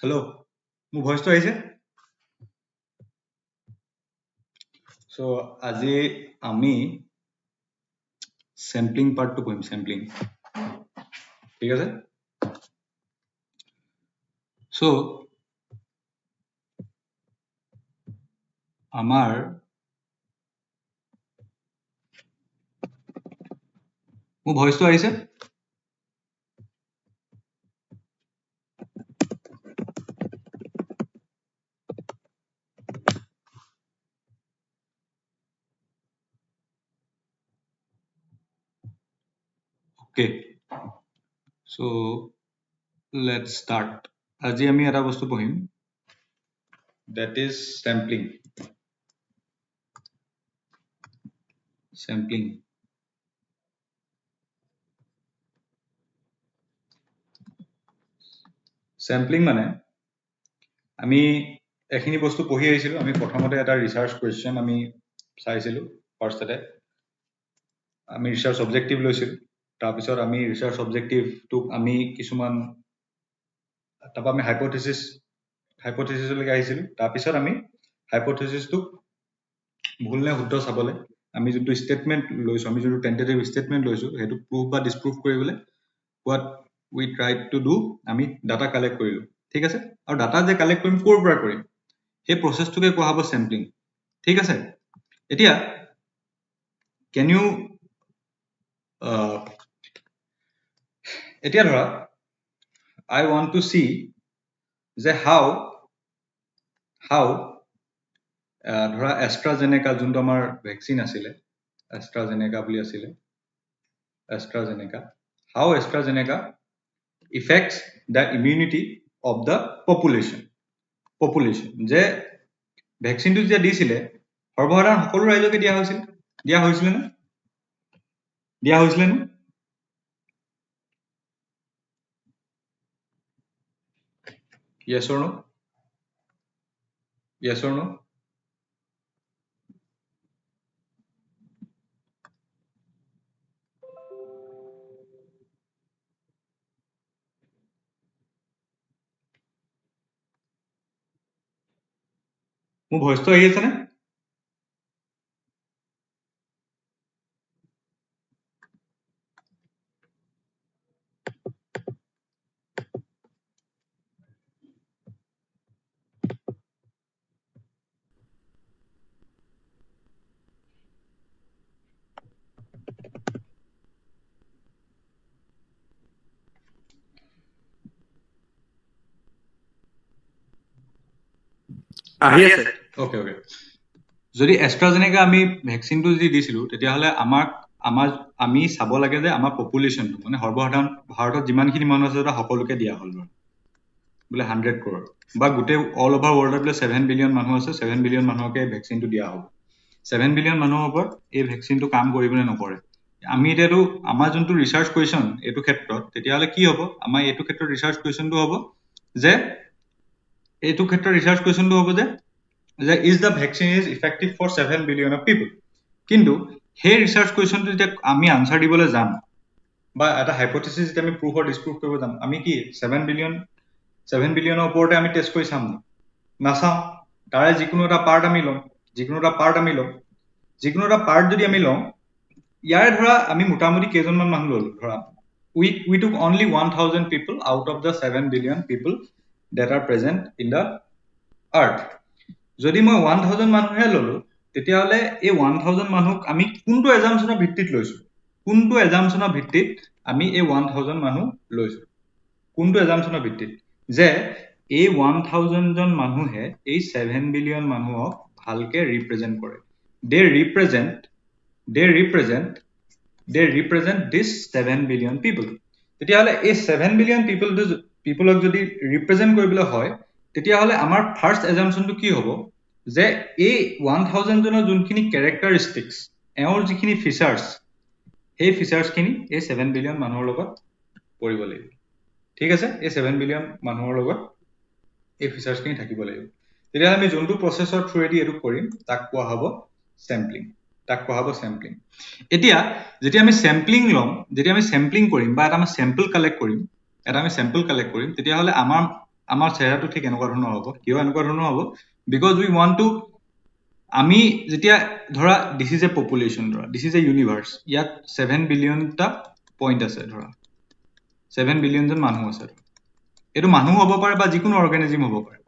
Hello মোৰ ভয়েসটো আহিছে so আজি আমি স্যাম্পলিং পাৰ্টটো পঢ়িম স্যাম্পলিং ঠিক আছে সো আমাৰ মোৰ ভয়েসটো আহিছে ওকে সো লেটস স্টার্ট আজি আমি এটা বস্তু পঢ়িম that is sampling sampling sampling মানে আমি এখিনি বস্তু পঢ়ি আহিছিলো আমি প্ৰথমতে এটা ৰিসাৰ্চ কোৱেশ্চন আমি চাইছিলো ফাৰ্ষ্টতে আমি ৰিসাৰ্চ অবজেক্টিভ লৈছিলো তাৰ পিছত আমি ৰিসাৰ্চ অবজেক্টিভটোক আমি কিছুমান তাৰপৰা আমি হাইপোথেসিসলৈকে আহিছিলো তাৰ পিছত আমি হাইপোথেসিসটোক ভুল নে শুদ্ধ চাবলৈ আমি যোনটো ষ্টেটমেন্ট লৈছো আমি যোনটো টেন্টেটিভ ষ্টেটমেন্ট লৈছো হেতু প্ৰুফ বা ডিসপ্ৰুফ কৰিবলৈ what we tried to do আমি ডাটা কালেক্ট কৰিলো ঠিক আছে আৰু ডাটা যে কালেক্ট কৰিম ক'ৰ পৰা কৰিম সেই প্ৰসেছটোকে কোৱা হ'ব স্যাম্পলিং ঠিক আছে এতিয়া can you এতিয়া ধৰা I want to see যে how ধৰা AstraZeneca যোনটো আমাৰ ভ্যাকচিন আছিলে AstraZeneca বুলি আছিলে AstraZeneca how AstraZeneca affects the immunity of the population যে ভ্যাকচিনটো যে দিছিলে সৰ্বসাধাৰণ সকলো ৰাজ্যকে দিয়া হৈছিলে নে yes or no মোৰ ভয়েসটো আহি আছে নে আহি আছে ওকে যদি AstraZeneca আমি ভ্যাকচিনটো যদি দিছিলো তেতিয়া হলে আমি চাব লাগে যে আমাৰ পপুলেশনটো মানে সৰ্বসাধাৰণ ভাৰতত যিমানখিনি মানুহ আছে এটা সকলোকে দিয়া হ'ল বোলে 100 crore বা গোটে অল ওভাৰ ওয়াৰ্ল্ডত বোলে 7 বিলিয়ন মানুহ আছে 7 বিলিয়ন মানুহকে ভ্যাকচিনটো দিয়া হ'ব 7 বিলিয়ন মানুহৰ ওপৰত এই ভ্যাকচিনটো কাম কৰিবনে নকৰে আমি এতিয়াটো আমাৰ যোনটো ৰিসাৰ্চ কোৱেশ্চন এইটো ক্ষেত্ৰত তেতিয়া হলে কি হ'ব আমাৰ এইটো ক্ষেত্ৰত ৰিসাৰ্চ কোৱেশ্চনটো হ'ব যে এইটো ক্ষেত্ৰত ৰিসাৰ্চ কোৱেশ্চনটো হ'ব যে is the vaccine is effective for 7 billion of people কিন্তু সেই ৰিসাৰ্চ কোৱেশ্চনটো যেতিয়া আমি আনসাৰ দিবলৈ যাম বা এটা হাইপোথেসিস যেতিয়া আমি প্ৰুফ অৰ ডিসপ্ৰুফ কৰিব যাম আমি কি 7 বিলিয়নৰ ওপৰতে আমি টেষ্ট কৰি চাম নাচাওঁ তাৰে যিকোনো এটা পাৰ্ট আমি লম যিকোনো এটা পাৰ্ট যদি আমি লওঁ ইয়াৰে ধৰা আমি মোটামুটি কেইজনমান মানুহ ললো ধৰা we took only 1000 people out of the 7 billion people that are present in the earth যদি মই 1000 মানুহে ললো তেতিয়া হলে এই 1000 মানুহক আমি কোনটো এজাম্পশনৰ ভিত্তিত লৈছো আমি এই 1000 মানুহ লৈছো কোনটো এজাম্পশনৰ ভিত্তিত যে এই 1000 জন মানুহে এই 7 বিলিয়ন মানুহক ভালকে ৰিপ্ৰেজেন্ট কৰে they represent this 7 billion people তেতিয়া হলে এই 7 বিলিয়ন peopleক যদি ৰিপ্ৰেজেন্ট কৰিবলৈ হয় তেতিয়া হলে আমাৰ ফাৰ্স্ট এজাম্পশনটো কি হ'ব যে এই 1000 জনৰ যোনখিনি ক্যাৰেক্টাৰিষ্টিক্স এওঁৰ যিখিনি ফিচাৰ্স এই ফিচাৰ্সখিনি এই 7 বিলিয়ন মানুহৰ লগত পৰিব লাগিব ঠিক আছে এই 7 বিলিয়ন মানুহৰ লগত এই ফিচাৰ্সখিনি থাকিব লাগিব তেতিয়া আমি যোনটো প্ৰসেছৰ থ্ৰুৱেদি এটো কৰিম তাক কোৱা হ'ব স্যাম্পলিং এতিয়া যেতিয়া আমি স্যাম্পলিং কৰিম বা এটা আমি স্যাম্পল কালেক্ট কৰিম তেতিয়া হলে আমাৰ চেহেৰাটো ঠিক এনেকুৱা ধৰণৰ হ'ব কিয় এনেকুৱা ধৰণৰ হ'ব বিকজ উই ৱান্ট টু আমি যেতিয়া ধৰা দিছ ইজ এ পপুলেশ্যন ধৰা দিছ ইজ এ ইউনিভাৰ্ছ ইয়াত 7 বিলিয়নটা পইণ্ট আছে ধৰা 7 বিলিয়নজন মানুহ আছে এইটো মানুহ হ'ব পাৰে বা যিকোনো অৰ্গেনিজম হ'ব পাৰে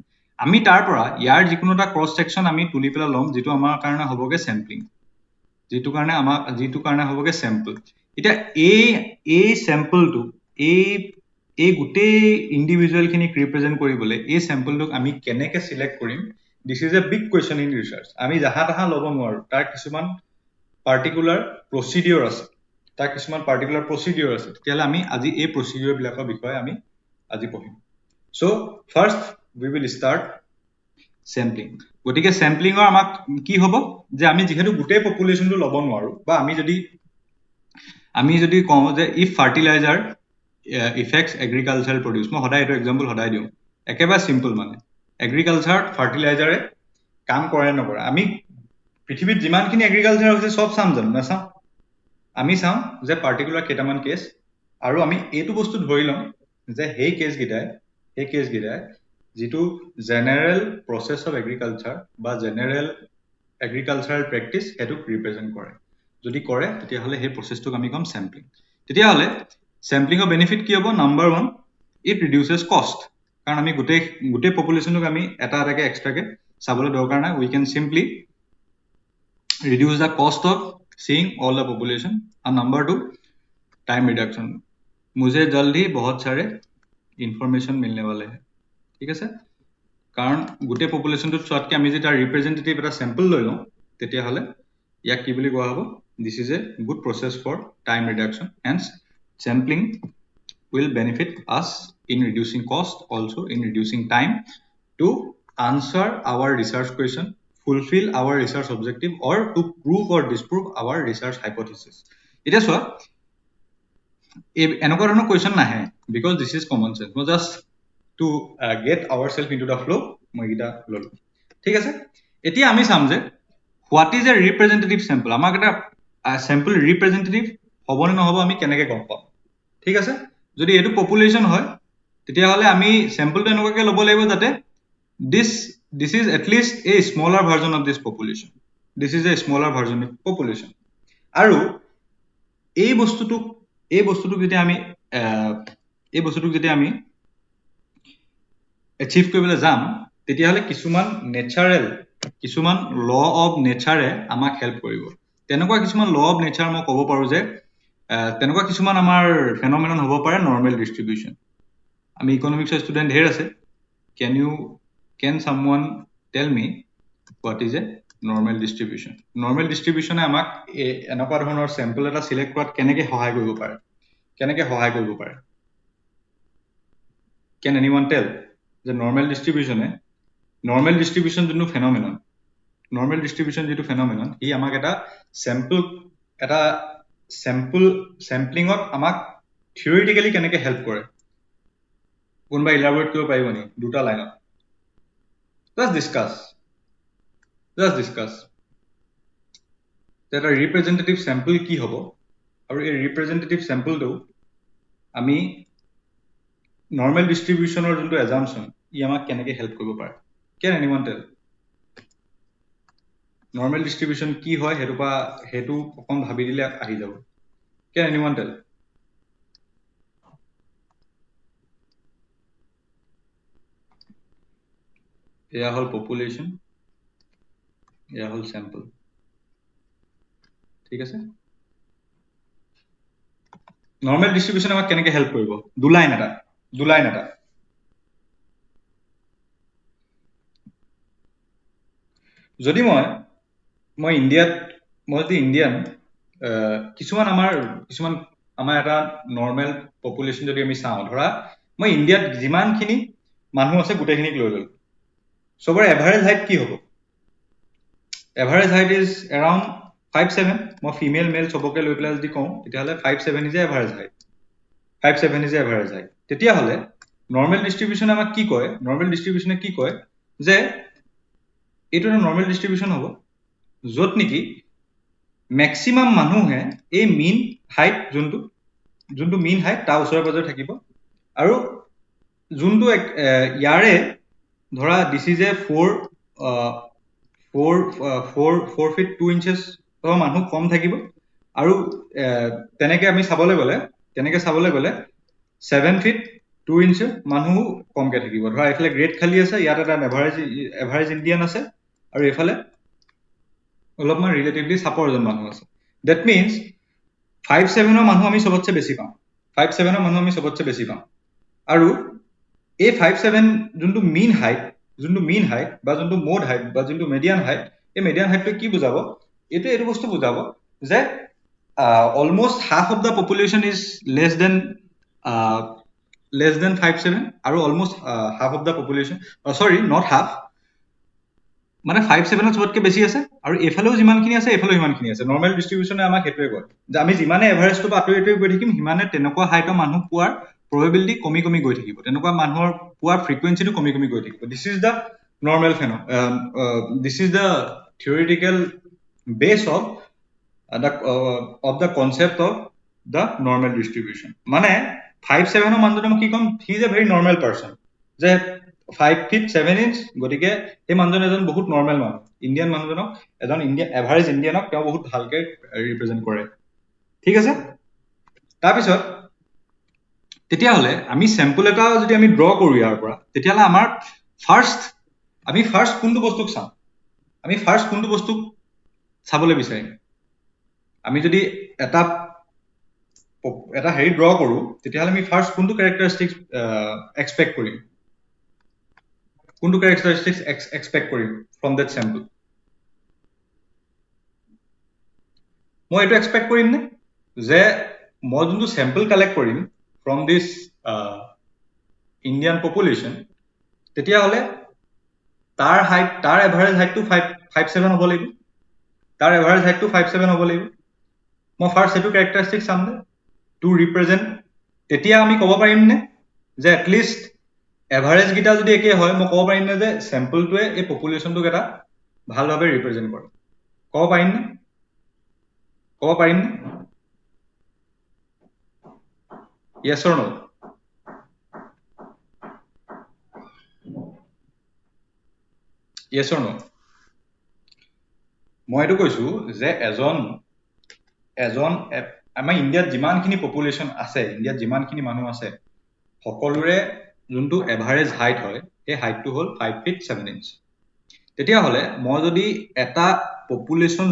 আমি তাৰ পৰা ইয়াৰ যিকোনো এটা ক্ৰছ ছেকশ্যন আমি তুলি পেলাই ল'ম যিটো আমাৰ কাৰণে হ'বগে চেম্পলিং যিটো কাৰণে হ'বগে চেম্পল এতিয়া এই চেম্পলটো এই গোটেই ইণ্ডিভিজুৱেলখিনিক ৰিপ্ৰেজেণ্ট কৰিবলৈ এই চেম্পলটোক আমি কেনেকৈ চিলেক্ট কৰিম this is a big question in research আমি জাহা তাহা ল'ব নোৱাৰো তাৰ কিছুমান পাৰ্টিকুলাৰ প্ৰচিডিঅ'ৰ আছে তেতিয়াহ'লে আমি আজি এই প্ৰচিডিঅ'ৰবিলাকৰ বিষয়ে আমি আজি পঢ়িম চ' first we will start sampling গতিকে চেম্পলিঙৰ আমাক কি হ'ব যে আমি যিহেতু গোটেই পপুলেশ্যনটো ল'ব নোৱাৰো বা আমি যদি কওঁ যে if fertiliser effects agricultural produce মই সদায় এইটো এক্সাম্পল সদায় দিওঁ একেবাৰে চিম্পল মানে এগ্ৰিকালচাৰত ফাৰ্টিলাইজাৰে কাম কৰে নকৰে আমি পৃথিৱীত যিমানখিনি এগ্ৰিকালচাৰ হৈছে চব চাম জানো নাচাওঁ আমি চাওঁ যে পাৰ্টিকুলাৰ কেইটামান কেছ আৰু আমি এইটো বস্তু ধৰি ল'ম যে সেই কেছকেইটাই যিটো জেনেৰেল প্ৰচেছ অফ এগ্ৰিকালচাৰ বা জেনেৰেল এগ্ৰিকালচাৰেল প্ৰেক্টিছ সেইটোক ৰিপ্ৰেজেণ্ট কৰে যদি কৰে তেতিয়াহ'লে সেই প্ৰচেছটোক আমি ক'ম চেম্পলিং তেতিয়াহ'লে চেম্পলিঙৰ বেনিফিট কি হ'ব নাম্বাৰ 1 ইট ৰিডিউচেছ কষ্ট কাৰণ আমি গোটেই পপুলেশ্যনটোক আমি এটা এটাকে এক্সট্ৰাকে চাবলৈ দৰকাৰ নাই we can simply reduce the cost of seeing all the population and number 2 time reduction मुझे जल्द ही बहुत सारे information मिलने वाले हैं ठीक है कारण गोटे पपुलेशन तो चोटके आमी जेटा रिप्रेजेंटेटिव एटा सैंपल লৈ লওঁ তেতিয়া হলে ইয়াক কি বুলি কোৱা হ'ব this is a good process for time reduction hence sampling will benefit us in reducing cost also in reducing time to answer our research question fulfill our research objective or to prove or disprove our research hypothesis it is what এনেকুৱা ধৰণৰ question নাহে because this is common sense no just to get ourselves into the flow মই গিটা ললো ঠিক আছে এতিয়া আমি চাম যে what is a representative sample আমাক এটা sample representative হ'ব নে নহব আমি কেনেকৈ গম পাম ঠিক আছে যদি এটো পপুলেশ্যন হয় তেতিয়া হলে আমি স্যাম্পলটো এনেকুৱাকৈ ল'ব লাগিব যাতে this is at least a smaller version of this population this is a smaller version of population আৰু এই বস্তুটোক যদি আমি achieve কৰিবলৈ যাম তেতিয়া হলে কিছুমান ল অফ নেচাৰে আমাক হেল্প কৰিব তেনেকুৱা কিছুমান ল অফ নেচাৰ মই ক'ব পাৰো যে তেনেকুৱা কিছুমান আমাৰ ফেনোমেনন হ'ব পাৰে নৰ্মেল ডিস্ট্ৰিবিউশন আমি ইকোনমিক্সৰ ষ্টুডেন্ট ঢেৰ আছে can someone tell me what is a normal distribution আমাক এনেকুৱা ধৰণৰ স্যাম্পল এটা সিলেক্ট কৰাত কেনেকৈ সহায় কৰিব পাৰে can anyone tell the normal distribution যোনটো ফেনোমেনন যিটো ফেনোমেনন ই আমাক এটা স্যাম্পলিঙত আমাক থিওৰিটিক্যালি কেনেকৈ হেল্প কৰে কোনবা ইলাবৰেট কৰিব পাৰিব নি দুটা লাইনত Let's discuss that a representative sample কি হ'ব আৰু এই representative sample টো আমি normal distribution or যোনটো assumption ই আমাক কেনেকৈ হেল্প কৰিব পাৰে can anyone tell normal distribution কি হয় হেতু অকন ভাবি দিলে আহি যাব can anyone tell এয়া হল পপুলেশ্যন এয়া হল স্যাম্পল ঠিক আছে নৰ্মেল ডিস্ট্ৰিবিউশন আমাক কেনেকৈ হেল্প কৰিব দুলাইন এটা যদি মই ইণ্ডিয়ান কিছুমান আমাৰ এটা নৰ্মেল পপুলেশ্যন যদি আমি চাওঁ ধৰা মই ইণ্ডিয়াত যিমানখিনি মানুহ আছে গোটেইখিনিক লৈ ললো সবৰ এভাৰেজ হাইট কি হ'ব এভাৰেজ হাইট ইজ around 5'7" মই ফিমেল মেল সবকে লৈ পেলাই যদি কওঁ তেতিয়াহলে 5'7" ইজ এভাৰেজ হাইট তেতিয়া হলে নৰ্মেল ডিস্ট্ৰিবিউশনে আমাক কি কয় যে এইটো এটা নৰ্মেল ডিস্ট্ৰিবিউশন হ'ব যত নেকি ম্যাক্সিমাম মানুহে এই মিন হাইট যোনটো মিন হাইট তাৰ ওচৰে পাজৰে থাকিব আৰু যোনটো ইয়াৰে ধৰা this is A 4 feet 2 inches মানুহ কম থাকিব আৰু তেনেকে আমি চাবলৈ গ'লে 7 feet 2 inches মানুহ কমকে থাকিব ধৰা এইফালে গ্ৰেড খালী আছে ইয়াত এটা এভাৰেজ ইণ্ডিয়ান আছে আৰু এইফালে অলপমান ৰিলেটিভলি চাপৰ এজন মানুহ আছে ডেট মিনছ 5'7" মানুহ আমি চবতছে বেছি পাম 5'7" মানুহ আমি চবতছে বেছি পাম আৰু এই 5'7" যোনটো মিন হাইট বা যোনটো মোড হাইট বা যোনটো মিডিয়ান হাইট এই মিডিয়ান হাইটটো কি বুজাব এইটো বস্তু বুজাব যে almost half of the population is less than 5'7" আৰু almost half of the population sorry not half মানে 5'7" চবতকে বেছি আছে আৰু এইফালেও যিমানখিনি আছে এইফালেও সিমানখিনি আছে নৰ্মেল ডিষ্ট্ৰিবিউশ্যনে আমাক সেইটোৱে কয় যে আমি যিমানে এভাৰেজটো আঁতৰি গৈ থাকিম সিমানে তেনেকুৱা হাইটৰ মানুহ পোৱাৰ probability কমি গৈ থাকিব তেনেকুৱা মানুহৰ পোৱাৰ ফ্ৰিকুৱেঞ্চিটো কমি গৈ থাকিব this is the normal this is the theoretical base of the concept of the normal distribution মানে 5'7" মানুহজনে মই কি ক'ম he is a very normal person যে 5 feet 7 inch গতিকে সেই মানুহজন এজন বহুত নৰ্মেল মানুহ ইণ্ডিয়ান মানুহজনক এজন এভাৰেজ ইণ্ডিয়ানক তেওঁ বহুত ভালকে ৰিপ্ৰেজেণ্ট কৰে ঠিক আছে তাৰপিছত তেতিয়াহ'লে আমি চেম্পল এটা যদি আমি ড্ৰ কৰো ইয়াৰ পৰা তেতিয়াহ'লে আমাৰ আমি ফাৰ্ষ্ট কোনটো বস্তুক চাম আমি ফাৰ্ষ্ট কোনটো বস্তুক চাবলৈ বিচাৰিম আমি যদি এটা হেৰি ড্ৰ কৰো তেতিয়াহ'লে আমি ফাৰ্ষ্ট কোনটো কেৰেক্টাৰিষ্টিক্স এক্সপেক্ট কৰিম কোনটো কেৰেক্টাৰিষ্টিক্স এক্সপেক্ট কৰিম ফ্ৰম দেট চেম্পল মই এইটো এক্সপেক্ট কৰিম নে যে মই যোনটো চেম্পল কালেক্ট কৰিম ফ্ৰম দিছ ইণ্ডিয়ান পপুলেশ্যন তেতিয়াহ'লে তাৰ এভাৰেজ হাইটটো 5'7" হ'ব লাগিব তাৰ এভাৰেজ হাইটটো 5'7" হ'ব লাগিব মই ফাৰ্ষ্ট সেইটো কেৰেক্টাৰিষ্টিক চাম নে টু ৰিপ্ৰেজেণ্ট তেতিয়া আমি ক'ব পাৰিম নে যে এটলিষ্ট এভাৰেজ কেইটা যদি একে হয় মই ক'ব পাৰিম নে যে চেম্পলটোৱে এই পপুলেশ্যনটোক এটা ভালভাৱে ৰিপ্ৰেজেণ্ট কৰে ক'ব পাৰিম নে yes or no yes or no মই এইটো কৈছো যে এজন আমাৰ ইণ্ডিয়াত যিমানখিনি পপুলেশ্যন আছে ইণ্ডিয়াত যিমানখিনি মানুহ আছে সকলোৰে যোনটো এভাৰেজ হাইট হয় সেই হাইটটো হ'ল 5 feet 7 inch তেতিয়াহ'লে মই যদি এটা পপুলেশ্যন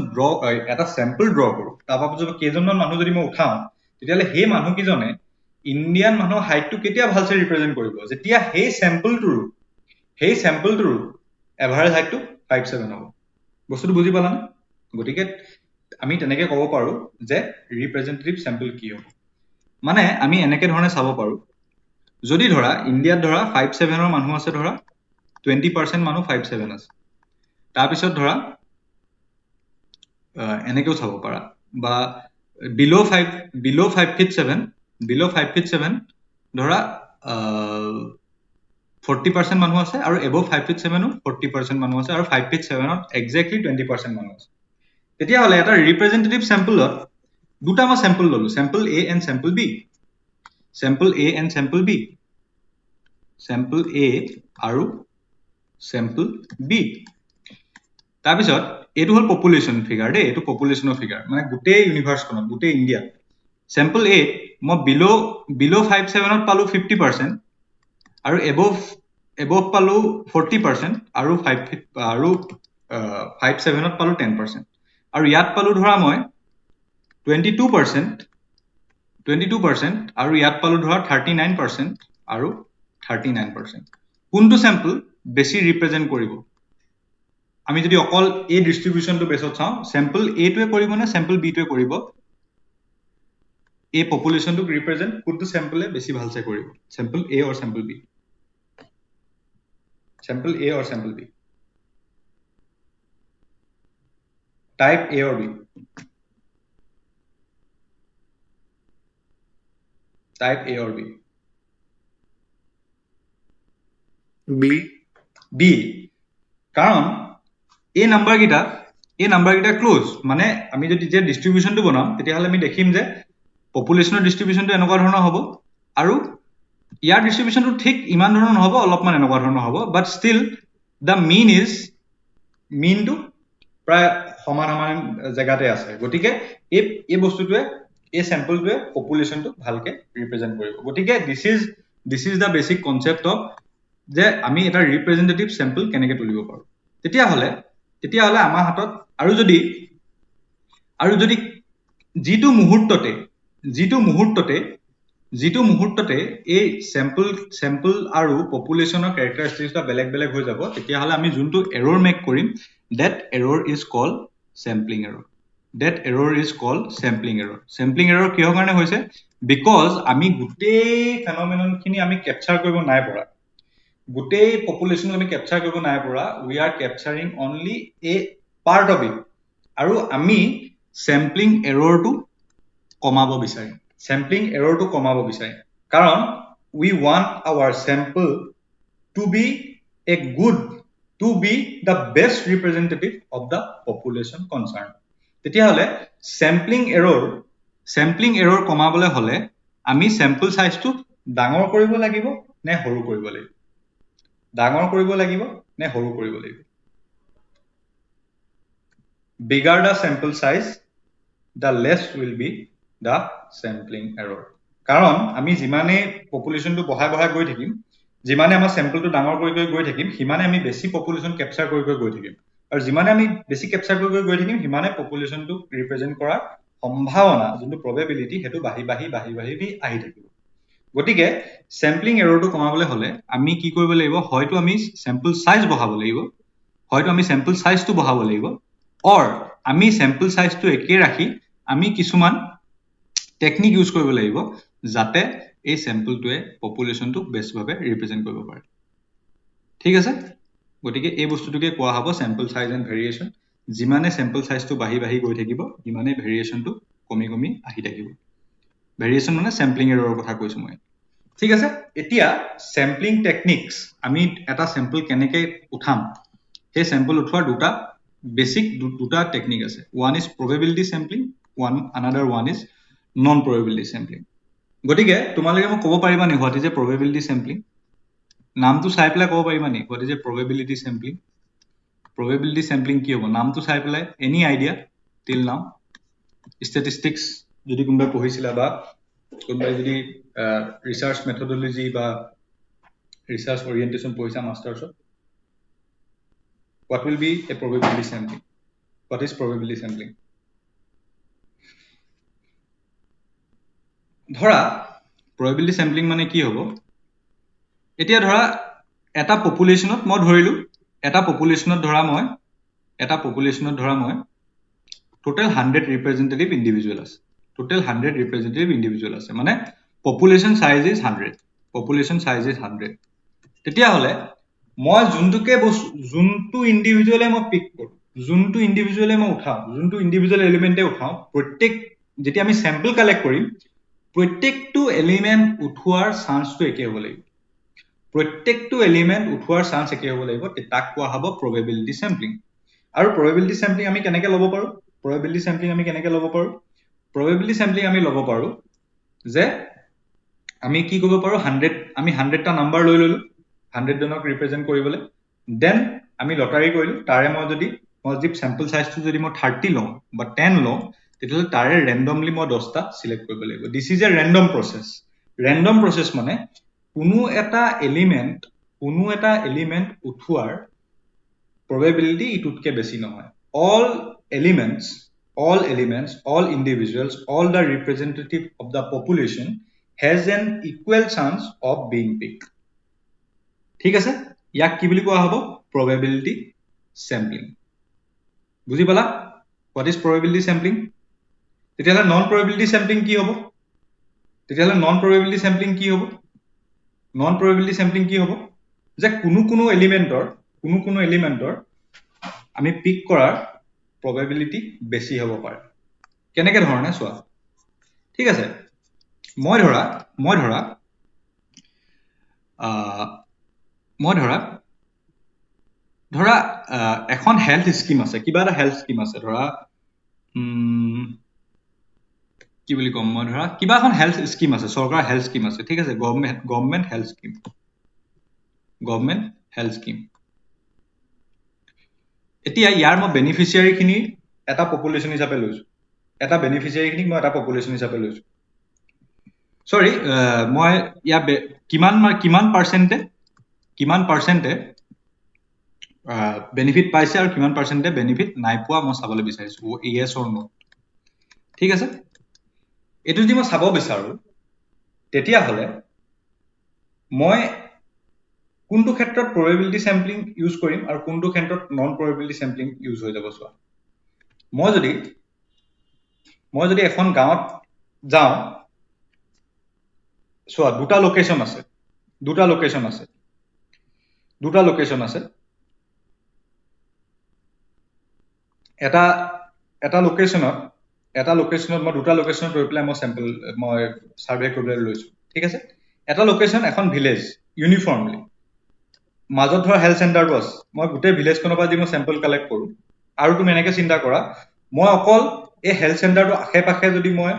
এটা চেম্পল ড্ৰ কৰো তাৰপৰা যদি কেইজনমান মানুহ যদি মই উঠাওঁ তেতিয়াহ'লে সেই মানুহকেইজনে ইণ্ডিয়ান মানুহৰ হাইটটো কেতিয়া ভালছে ৰিপ্ৰেজেণ্ট কৰিব যেতিয়া সেই চেম্পলটোৰ এভাৰেজ হাইটটো 5'7" হ'ব বস্তুটো বুজি পালানে গতিকে আমি তেনেকে ক'ব পাৰো যে ৰিপ্ৰেজেন্টেটিভ চেম্পল কি হ'ব মানে আমি এনেকে ধৰণে চাব পাৰো যদি ধৰা ইণ্ডিয়াত ধৰা 5'7" মানুহ আছে ধৰা 20% মানুহ 5'7" আছে তাৰপিছত ধৰা এনেকেও চাব পাৰা বা বিল' 5 feet 7 ধৰা 40% মানুহ আছে আৰু এবভ 5 feet 7 40% মানুহ আছে আৰু 5 feet 7 একজেক্টলি 20% মানুহ আছে তেতিয়াহ'লে এটা ৰিপ্ৰেজেন্টেটিভ চেম্পলত দুটা মই চেম্পল ললো sample A and sample B sample A আৰু চেম্পল B তাৰপিছত এইটো হ'ল পপুলেশ্যন ফিগাৰ দেই এইটো পপুলেশ্যনৰ ফিগাৰ মানে গোটেই ইউনিভাৰ্ছখনত গোটেই ইণ্ডিয়াত চেম্পল A মই বিল' 5'7" পালো 50% আৰু এবভ পালো 40% আৰু 5'7" পালো 10% আৰু ইয়াত পালো ধৰা মই 22% আৰু ইয়াত পালো ধৰা 39% আৰু 39% কোনটো চেম্পল বেছি ৰিপ্ৰেজেণ্ট কৰিব আমি যদি অকল এই ডিষ্ট্ৰিবিউশ্যনটো বেছত চাওঁ চেম্পল এটোৱে কৰিব নে চেম্পল বিটোৱে কৰিব এই পপুলেশ্যনটোক ৰিপ্ৰেজেণ্ট কোনটো চেম্পলে বেছি ভালছে কৰিব sample A or sample B Sample A or sample B? Type A or B? Type A or B? B. B. কাৰণ এই নাম্বাৰ কেইটা ক্লোজ মানে আমি যদি যে ডিষ্ট্ৰিবিউশ্যনটো বনাম তেতিয়াহ'লে আমি দেখিম যে পপুলেশ্যনৰ ডিষ্ট্ৰিবিউশ্যনটো এনেকুৱা ধৰণৰ হ'ব আৰু ইয়াৰ ডিস্ট্ৰিবিউশনটো ঠিক ইমান ধৰণৰ নহব অলপমান এনেকুৱা ধৰণৰ হ'ব বাট ষ্টিল দ্য মিনটো প্ৰায় সমান সমান জেগাতে আছে গতিকে এই বস্তুটোৱে এই চেম্পলটোৱে পপুলেশ্যনটো ভালকে ৰিপ্ৰেজেন্ট কৰিব গতিকে দিছ is the basic concept of যে আমি এটা ৰিপ্ৰেজেন্টেটিভ চেম্পল কেনেকে তুলিব পাৰো তেতিয়াহলে আমাৰ হাতত আৰু যদি যিটো মুহূৰ্ততে এই চেম্পল আৰু পপুলেশ্যনৰ কেৰেক্টাৰিষ্টিক্সটা বেলেগ বেলেগ হৈ যাব তেতিয়াহলে আমি যোনটো এৰৰ মেক কৰিম that error is called sampling error sampling error কিহৰ কাৰণে হৈছে because আমি গোটেই ফেনমেনন খিনি আমি ক্যাপচাৰ কৰিব নাই পৰা গোটেই পপুলেশ্যন আমি ক্যাপচাৰ কৰিব নাই পৰা we are capturing only a part of it আৰু আমি sampling error টো কমাব বিচাৰিম কাৰণ we want our sample to be the best representative of the population concerned তেতিয়াহলে sampling error কমাবলৈ হলে আমি sample size টো ডাঙৰ কৰিব লাগিব নে সৰু কৰিব লাগিব bigger the sample size the less will be the sampling error কাৰণ আমি যিমানে পপুলেশ্যনটো বঢ়াই গৈ থাকিম যিমানে আমাৰ স্যাম্পলটো ডাঙৰ কৰি গৈ থাকিম সিমানে আমি বেছি পপুলেশ্যন ক্যাপচাৰ কৰি গৈ থাকিম আৰু যিমানে আমি বেছি ক্যাপচাৰ কৰি গৈ থাকিম সিমানে পপুলেশ্যনটো ৰিপ্ৰেজেন্ট কৰাৰ সম্ভাৱনা যোনটো প্ৰবেবিলিটি হেতু বাঢ়ি আহি থাকিব গতিকে স্যাম্পলিং এৰৰটো কমাবলৈ হলে আমি কি কৰিব লাগিব হয়তো আমি স্যাম্পল সাইজ বঢ়াব লাগিব or আমি স্যাম্পল সাইজটো একে ৰাখি আমি কিছুমান টেকনিক ইউজ কৰিব লাগিব যাতে এই স্যাম্পলটোৱে পপুলেশ্যনটো বেছভাৱে ৰিপ্ৰেজেন্ট কৰিব পাৰে ঠিক আছে গতিকে এই বস্তুটোকে কোৱা হ'ব স্যাম্পল সাইজ এন্ড ভেৰিয়েশন যিমানে স্যাম্পল সাইজটো বাঢ়ি গৈ থাকিব ইমানে ভেৰিয়েশনটো কমি আহি থাকিব ভেৰিয়েশন মানে স্যাম্পলিং এৰৰৰ কথা কৈছো মই ঠিক আছে এতিয়া স্যাম্পলিং টেকনিক্স আমি এটা স্যাম্পল কেনেকৈ উঠাম সেই স্যাম্পল উঠোৱাৰ দুটা টেকনিক আছে one is probability sampling another one is non probability sampling গতিকে তোমালোকে মোক ক'ব পাৰিবা নি what is a probability sampling নামটো চাই পেলাই ক'ব পাৰিবা নি what is a probability sampling কি হ'ব নামটো চাই পেলাই any idea till now statistics যদি কোনোবাই পঢ়িছিলা বা কোনোবাই যদি ৰিসাৰ্চ মেথডলজি বা ৰিসাৰ্চ ওৰিয়েন্টেশন পঢ়িছা মাষ্টাৰ্ছত what will be a probability sampling what is probability sampling ধৰা probability sampling মানে কি হ'ব এতিয়া ধৰা এটা পপুলেশ্যনত মই ধৰিলো এটা পপুলেশ্যনত ধৰা মই total 100 representative individual আছে মানে population size is 100 তেতিয়া হলে মই যোনটো ইন্ডিভিজুয়ালে মই পিক কৰো যোনটো ইন্ডিভিজুয়ালে মই উঠাও যোনটো ইন্ডিভিজুয়াল এলিমেন্টে উঠাও প্ৰত্যেক যেতিয়া আমি স্যাম্পল কালেক্ট কৰিম প্ৰত্যেকটো এলিমেন্ট উঠোৱাৰ চান্সটো একে হ'ব লাগিব তাক কোৱা হ'ব probability sampling আৰু probability sampling আমি কেনেকৈ ল'ব পাৰো probability sampling আমি ল'ব পাৰো যে আমি কি কৰিব পাৰো 100 টা নাম্বাৰ লৈ ললো 100 জনক ৰিপ্ৰেজেন্ট কৰিবলৈ দেন আমি লটাৰী কৰিলো তাৰে মই যদি স্যাম্পল সাইজটো যদি মই 30 লওঁ বা 10 লওঁ তেতিয়াহলে তাৰে randomly মই 10 টা সিলেক্ট কৰিব লাগিব this is a random process মানে কোনো এটা এলিমেন্ট উঠোৱাৰ probability ইটোতকে বেছি নহয় all individuals all the representative of the population has an equal chance of being picked ঠিক আছে ইয়াক কি বুলি কোৱা হ'ব probability sampling বুজি পালা what is probability sampling তেতিয়াহলে non probability sampling কি হ'ব non probability sampling কি হ'ব যে কোনো এলিমেন্টৰ আমি পিক কৰাৰ probability বেছি হ'ব পাৰে কেনেকৈ ধৰণে চোৱা ঠিক আছে মই ধৰা এখন হেলথ স্কিম আছে কিবা এটা হেলথ স্কিম আছে ধৰা কি বুলি কম মই ধৰা কিবা এখন হেল্থ স্কিম আছে চৰকাৰ হেল্থ স্কিম আছে ঠিক আছে গভৰ্নমেন্ট হেল্থ স্কিম এতিয়া ইয়াৰ মই বেনিফিচিয়াৰী খিনি এটা পপুলেশ্যন হিচাপে লৈছো এটা বেনিফিচিয়াৰী খিনিক মই এটা পপুলেশ্যন হিচাপে লৈছো সৰি মই ইয়াৰ কিমান পাৰ্চেন্টে বেনিফিট পাইছে আৰু কিমান পাৰ্চেন্টে বেনিফিট নাই পোৱা মই চাবলৈ বিচাৰিছো ইয়েছ অৰ নো ঠিক আছে এইটো যদি মই চাব বিচাৰো তেতিয়াহ'লে মই কোনটো ক্ষেত্ৰত probability sampling ইউজ কৰিম আৰু কোনটো ক্ষেত্ৰত non probability sampling ইউজ হৈ যাব চোৱা মই যদি এখন গাঁৱত যাওঁ চোৱা দুটা লোকেশন আছে এটা লোকেশনত মই দুটা লোকেশনত ৰৈ পেলাই মই স্যাম্পল মই সাৰ্ভে কৰিবলৈ লৈছো ঠিক আছে এটা লোকেশন এখন ভিলেজ ইউনিফৰ্মলি মাজত ধৰা হেল্থ চেণ্টাৰটো আছে মই গোটেই ভিলেজখনৰ পৰা যদি মই স্যাম্পল কালেক্ট কৰো আৰু তুমি এনেকৈ চিন্তা কৰা মই অকল এই হেল্থ চেণ্টাৰটো আশে-পাশে যদি মই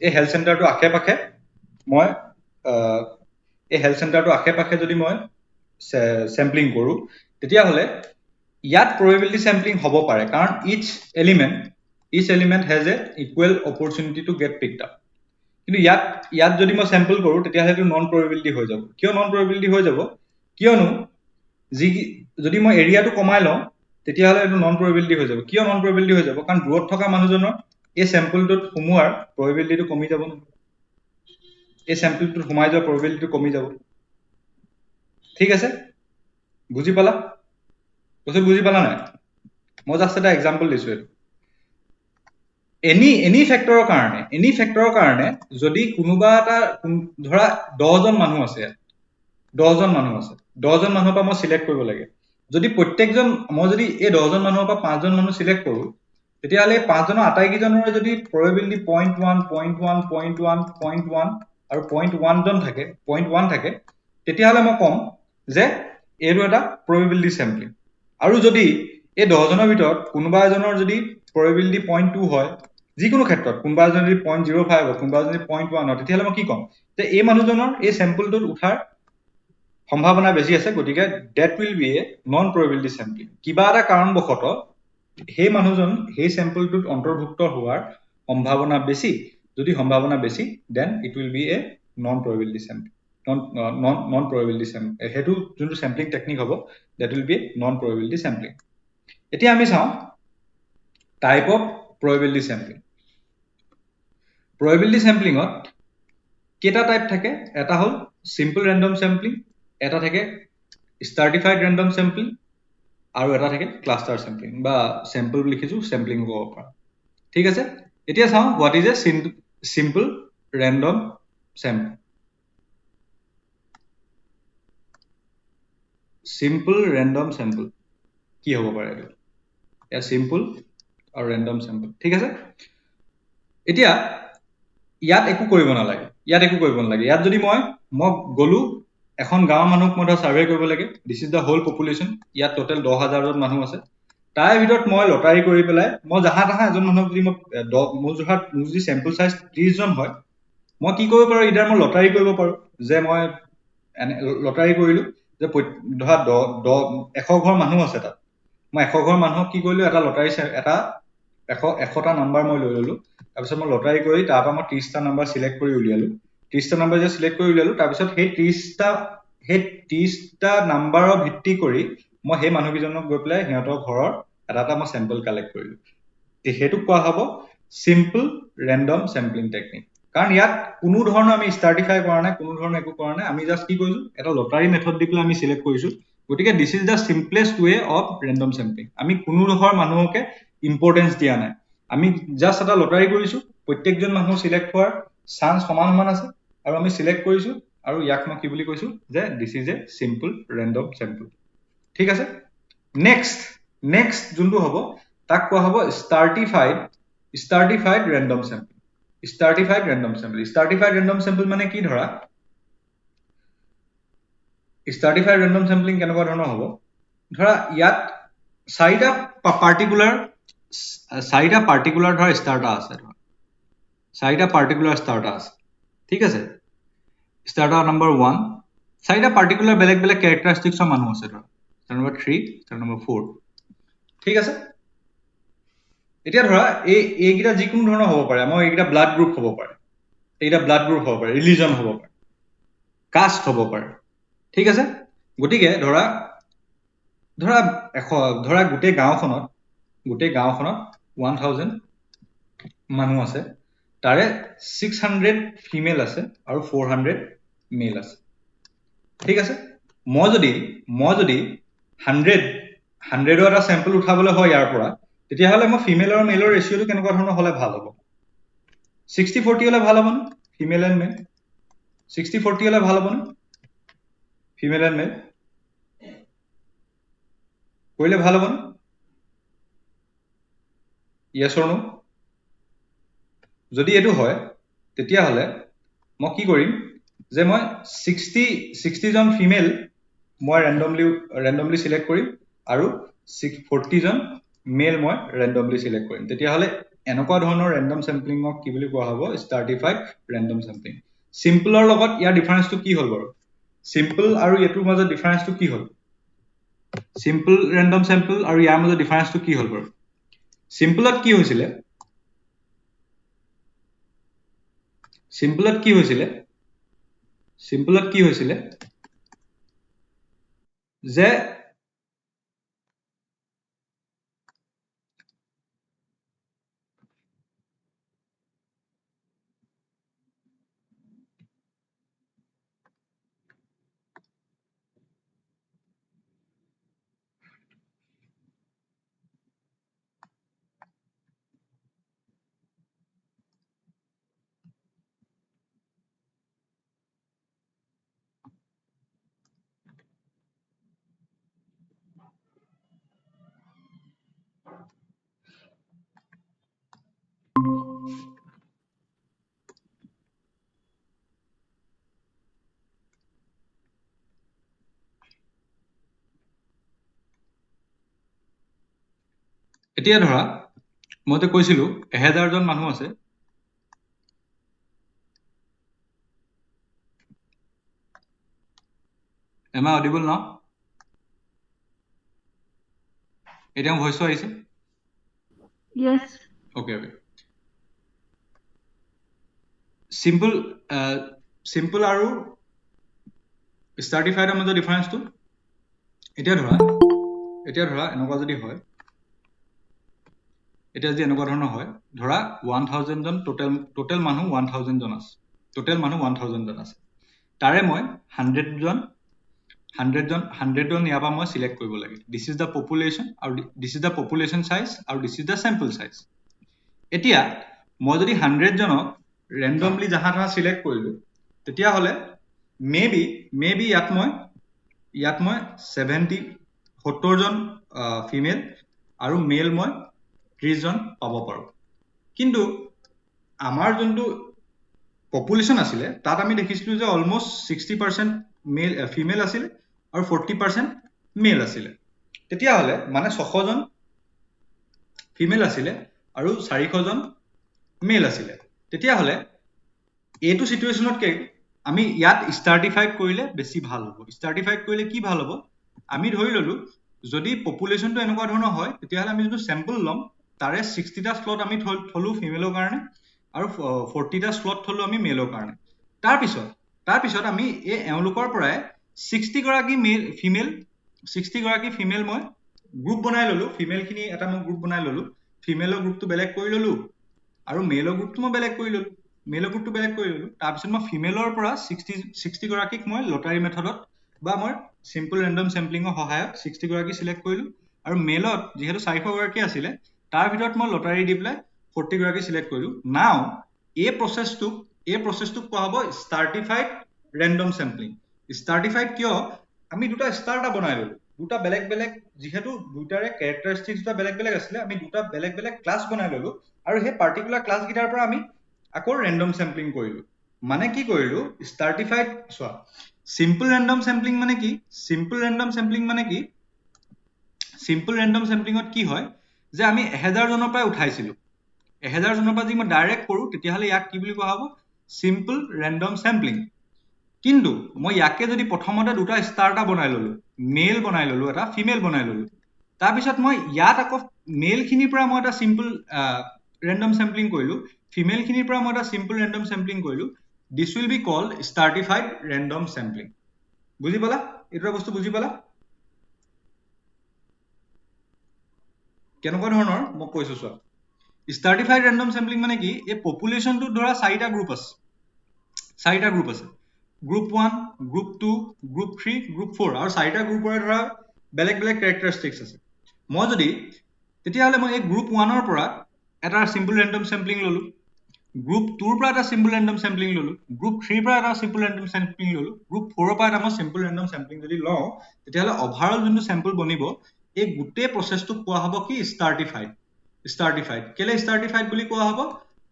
এই হেল্থ চেণ্টাৰটো আশে-পাশে যদি মই স্যাম্পলিং কৰো তেতিয়াহ'লে ইয়াত probability sampling হ'ব পাৰে কাৰণ each element has a equal opportunity to get picked up কিন্তু ইয়াত যদি মই স্যাম্পল কৰো তেতিয়াহ'লে এইটো নন probability হৈ যাব কিয় নন probability হৈ যাব কিয়নো যদি মই এৰিয়াটো কমাই লওঁ তেতিয়াহ'লে এইটো নন probability হৈ যাব কিয় নন probability হৈ যাব কাৰণ দূৰত থকা মানুহজনৰ এই স্যাম্পলটোত সোমোৱাৰ probabilityটো কমি যাব এই স্যাম্পলটোত সোমাই যোৱাৰ probabilityটো কমি যাব ঠিক আছে বুজি পালা নাই মই জাস্ট এটা এক্সাম্পল দিছো এইটো এনি ফেক্টৰৰ কাৰণে যদি কোনোবা এটা ধৰা 10 জন মানুহ আছে 10 জন মানুহৰ পৰা মই সিলেক্ট কৰিব লাগে যদি প্ৰত্যেকজন মই যদি এই 10 জন মানুহৰ পৰা 5 জন মানুহ সিলেক্ট কৰো তেতিয়াহ'লে 5 জনৰ আটাইকেইজনৰ যদি probability 0.1 আৰু 0.1 জন থাকে 0.1 থাকে তেতিয়াহ'লে মই কম যে এইটো এটা probability sampling আৰু যদি এই 10 জনৰ ভিতৰত কোনোবা এজনৰ যদি probability 0.2 হয় যিকোনো ক্ষেত্ৰত কোনোবা এজনৰ যদি 0.05 হয় কোনোবা যদি 0.1 হয় তেতিয়াহ'লে মই কি ক'ম যে এই মানুহজনৰ এই স্যাম্পলটোত উঠাৰ সম্ভাৱনা বেছি আছে গতিকে that will be a non probability sampling কিবা এটা কাৰণবশতঃ সেই মানুহজন সেই স্যাম্পলটোত অন্তৰ্ভুক্ত হোৱাৰ সম্ভাৱনা বেছি যদি সম্ভাৱনা বেছি then it will be a non probability sampling non probability sampling হেতু যোনটো sampling technique হ'ব that will be non probability sampling এতিয়া আমি চাওঁ type of probability sampling ত কেটা টাইপ থাকে এটা হল simple random sampling এটা থাকে stratified random sampling আৰু এটা থাকে cluster sampling বা sample লিখিছো sampling হ'ব পাৰে ঠিক আছে এতিয়া চাওঁ what is a simple random sample কি হ'ব পাৰে এইটো এ simple আৰু random sample ঠিক আছে এতিয়া ইয়াত একো কৰিব নালাগে ইয়াত যদি মই গলো এখন গাঁৱৰ মানুহক মই সাৰ্ভে কৰিব লাগে this is the whole population ইয়াত টোটাল 10000 জন মানুহ আছে তাৰ ভিতৰত মই লটাৰী কৰি পেলাই মই জাহা তাহা এজন মানুহক যদি মোৰ যদি স্যাম্পল সাইজ 30 জন হয় মই কি কৰিব পাৰো ইদাৰ মই লটাৰী কৰিব পাৰো যে মই লটাৰী কৰিলো যে ধৰা 100 ঘৰ মানুহ আছে তাত মই 100 ঘৰ মানুহক কি কৰিলো এটা লটাৰী এটা 100টা নাম্বাৰ মই লৈ ললো তাৰপিছত মই লটাৰী কৰি তাৰ পৰা মই 30টা নাম্বাৰ সিলেক্ট কৰি উলিয়ালো 30টা নাম্বাৰ যে সিলেক্ট কৰি উলিয়ালো তাৰপিছত সেই 30টা নাম্বাৰৰ ভিত্তি কৰি মই সেই মানুহকেইজনক গৈ পেলাই সিহঁতৰ ঘৰৰ এটা মই স্যাম্পল কালেক্ট কৰিলো হেতু কোৱা হ'ব সিম্পল ৰেন্ডম স্যাম্পলিং টেকনিক কাৰণ ইয়াত কোনো ধৰণৰ আমি স্ট্ৰাটিফাই কৰা নাই কোনো ধৰণৰ একো কৰা নাই আমি জাস্ট কি কৰিছো এটা লটাৰী মেথড দি পেলাই আমি সিলেক্ট কৰিছো গতিকে this is da simplest way of random sampling আমি কোনো ধৰণৰ মানুহকে ইম্পৰ্টেন্স দিয়া নাই আমি জাস্ট এটা লটাৰী কৰিছো প্ৰত্যেকজন মানুহ সিলেক্ট হোৱাৰ চান্স সমান আছে আৰু আমি সিলেক্ট কৰিছো আৰু ইয়াক মই কি বুলি কৈছো যে this is a simple random sample ঠিক আছে নেক্সট যোনটো হ'ব তাক কোৱা হ'ব stratified random sample stratified random sample মানে কি ধৰা stratified random sampling কেনেকুৱা ধৰণৰ হ'ব ধৰা ইয়াত চাৰিটা পাৰ্টিকুলাৰ ধৰা স্টাৰটা আছে চাৰিটা পাৰ্টিকুলাৰ ষ্টাৰ্টাৰ আছে ঠিক আছে ষ্টাৰ্টাৰ নম্বৰ 1 চাৰিটা পাৰ্টিকুলাৰ বেলেগ বেলেগ কেৰেক্টাৰিষ্টিক্সৰ মানুহ আছে ধৰা ষ্টাৰ্টাৰ নম্বৰ 3 ষ্টাৰ্টাৰ নম্বৰ 4 ঠিক আছে এতিয়া ধৰা এইকেইটা যিকোনো ধৰণৰ হ'ব পাৰে আমাৰ এইকেইটা ব্লাড গ্ৰুপ হ'ব পাৰে এইকেইটা ব্লাড গ্ৰুপ হ'ব পাৰে ৰিলিজন হ'ব পাৰে কাষ্ট হ'ব পাৰে ঠিক আছে গতিকে ধৰা গোটেই গাঁওখনত 1000 মানুহ আছে তাৰে 600 ফিমেল আছে আৰু 400 মেল আছে ঠিক আছে মই যদি 100ৰ এটা চেম্পল উঠাবলৈ হয় ইয়াৰ পৰা তেতিয়াহ'লে মই ফিমেল আৰু মেলৰ ৰেচিঅ'টো কেনেকুৱা ধৰণৰ হ'লে ভাল হ'ব 60-40 হ'লে ভাল হ'বনে ফিমেল এণ্ড মেল 60-40 হ'লে ভাল হ'বনে ফিমেল এণ্ড মেল কৰিলে ভাল হ'বনে yes or no যদি এইটো হয় তেতিয়াহ'লে মই কি কৰিম যে মই 60 জন ফিমেল মই ৰেণ্ডমলি সিলেক্ট কৰিম আৰু 40 জন মেল মই ৰেণ্ডমলি সিলেক্ট কৰিম তেতিয়াহ'লে এনেকুৱা ধৰণৰ ৰেণ্ডম চেম্পলিঙক কি বুলি কোৱা হ'ব স্ট্ৰাটিফাইড ৰেণ্ডম চেম্পলিং সিম্পলৰ লগত ইয়াৰ ডিফাৰেন্সটো কি হ'ল বাৰু সিম্পল আৰু এটোৰ মাজত ডিফাৰেন্সটো কি হ'ল সিম্পল ৰেণ্ডম চেম্পল আৰু ইয়াৰ মাজত ডিফাৰেন্সটো কি হ'ল বাৰু সিম্পলত কি হৈছিলে যে এতিয়া ধৰা মইতো কৈছিলো 1000 জন মানুহ আছে Am I audible now? এতিয়া ভইচটো আহিছে Yes. Okay. Simple আৰু স্ট্ৰাটিফাইডৰ মাজৰ ডিফাৰেন্সটো এতিয়া ধৰা এনেকুৱা যদি হয় এতিয়া যদি এনেকুৱা ধৰণৰ হয় ধৰা 1000 জন টোটেল মানুহ 1000 জন আছে তাৰে মই 100 জন ইয়াৰ পৰা মই সিলেক্ট কৰিব লাগে দিস ইজ দা পপুলেশ্যন আৰু this is the population size আৰু this is the sample size এতিয়া মই যদি 100 জনক ৰেণ্ডমলি জাহা তাহা সিলেক্ট কৰিলো তেতিয়াহ'লে মেবি ইয়াত মই 70 জন ফিমেল আৰু মেল মই 30 জন পাব পাৰো কিন্তু আমাৰ যোনটো পপুলেশ্যন আছিলে তাত আমি দেখিছিলো যে অলমোস্ট 60% মেল ফিমেল আছিল আৰু 40% মেল আছিলে তেতিয়াহ'লে মানে 600 জন ফিমেল আছিলে আৰু 400 জন মেল আছিলে তেতিয়াহ'লে এইটো সিচুৱেশ্যনত আমি ইয়াত স্ট্ৰাটিফাইড কৰিলে বেছি ভাল হ'ব স্ট্ৰাটিফাইড কৰিলে কি ভাল হ'ব আমি ধৰি ললো যদি পপুলেশ্যনটো এনেকুৱা ধৰণৰ হয় তেতিয়াহ'লে আমি যোনটো চেম্পল ল'ম তাৰে 60টা স্লট আমি থলো ফিমেলৰ কাৰণে আৰু 40টা স্লট থলো আমি মেলৰ কাৰণে তাৰপিছত আমি এই এওঁলোকৰ পৰাই 60 গৰাকী ফিমেল মই গ্ৰুপ বনাই ললো ফিমেলখিনি এটা মই গ্ৰুপ বনাই ললো ফিমেলৰ গ্ৰুপটো বেলেগ কৰি ললো আৰু মেলৰ গ্ৰুপটো মই বেলেগ কৰি ললো তাৰপিছত মই ফিমেলৰ পৰা 60 গৰাকীক মই লটাৰী মেথডত বা মই সিম্পল ৰেণ্ডম চেম্পলিঙৰ সহায়ত 60 গৰাকী সিলেক্ট কৰিলো আৰু মেলত যেহেতু 400 গৰাকী আছিলে তাৰ ভিতৰত মই লটাৰী দি পেলাই 40 গৰাকী সিলেক্ট কৰিলো নাও এই প্ৰসেসটোক কোৱা হ'ব স্ট্ৰাটিফাইড ৰেণ্ডম চেম্পলিং স্ট্ৰাটিফাইড কিয় আমি দুটা ষ্টাৰ্টাৰ বনাই ললো দুটা বেলেগ যেহেতু দুটাৰে কেৰেক্টাৰিষ্টিক্স দুটা বেলেগ আছিলে আমি দুটা বেলেগ ক্লাছ বনাই ললো আৰু সেই পাৰ্টিকুলাৰ ক্লাছ গিটাৰ পৰা আমি আকৌ ৰেণ্ডম চেম্পলিং কৰিলো মানে কি কৰিলো স্ট্ৰাটিফাইড চোৱা সিম্পল ৰেণ্ডম চেম্পলিং মানে কি সিম্পল ৰেণ্ডম চেম্পলিঙত কি হয় যে আমি 1000 জনৰ পৰা উঠাইছিলো 1000 জনৰ পৰা যদি মই ডাইৰেক্ট কৰোঁ তেতিয়াহ'লে ইয়াক কি বুলি কোৱা হ'ব চিম্পল ৰেণ্ডম চেম্পলিং কিন্তু মই ইয়াকে যদি প্ৰথমতে দুটা ষ্টাৰটা বনাই ললো মেল বনাই ললো এটা ফিমেল বনাই ললো তাৰপিছত মই ইয়াত আকৌ মেল খিনিৰ পৰা মই এটা চিম্পল ৰেণ্ডম চেম্পলিং কৰিলো ফিমেল খিনিৰ পৰা মই এটা চিম্পল ৰেণ্ডম চেম্পলিং কৰিলো this will be called stratified random sampling বুজি পালা এইটো বস্তু বুজি পালা কেনেকুৱা ধৰণৰ মই কৈছো চোৱা ষ্টাৰ্টিফাইড ৰেণ্ডম চেম্পলিং মানে কি এই পপুলেশ্যনটো ধৰা চাৰিটা গ্ৰুপ আছে গ্ৰুপ 1 গ্ৰুপ 2 গ্ৰুপ 3 গ্ৰুপ 4 আৰু চাৰিটা গ্ৰুপৰে ধৰা বেলেগ বেলেগ কেৰেক্টাৰিষ্টিক্স আছে মই যদি তেতিয়াহ'লে মই এই গ্ৰুপ 1 ৰ পৰা এটা চিম্পল ৰেণ্ডম চেম্পলিং ললো গ্ৰুপ 2 ৰ পৰা এটা চিম্পল ৰেণ্ডম চেম্পলিং ললো গ্ৰুপ 3 ৰ পৰা এটা চিম্পল ৰেণ্ডম চেম্পলিং ললো গ্ৰুপ 4 ৰ পৰা এটা মই চিম্পল ৰেণ্ডম চেম্পলিং যদি লওঁ তেতিয়াহ'লে অভাৰঅল যোনটো চেম্পল বনিব এই গোটেই প্ৰচেছটোক কোৱা হ'ব কি ষ্টাৰ্টিফাইড কেলে ষ্টাৰ্টিফাইড বুলি কোৱা হ'ব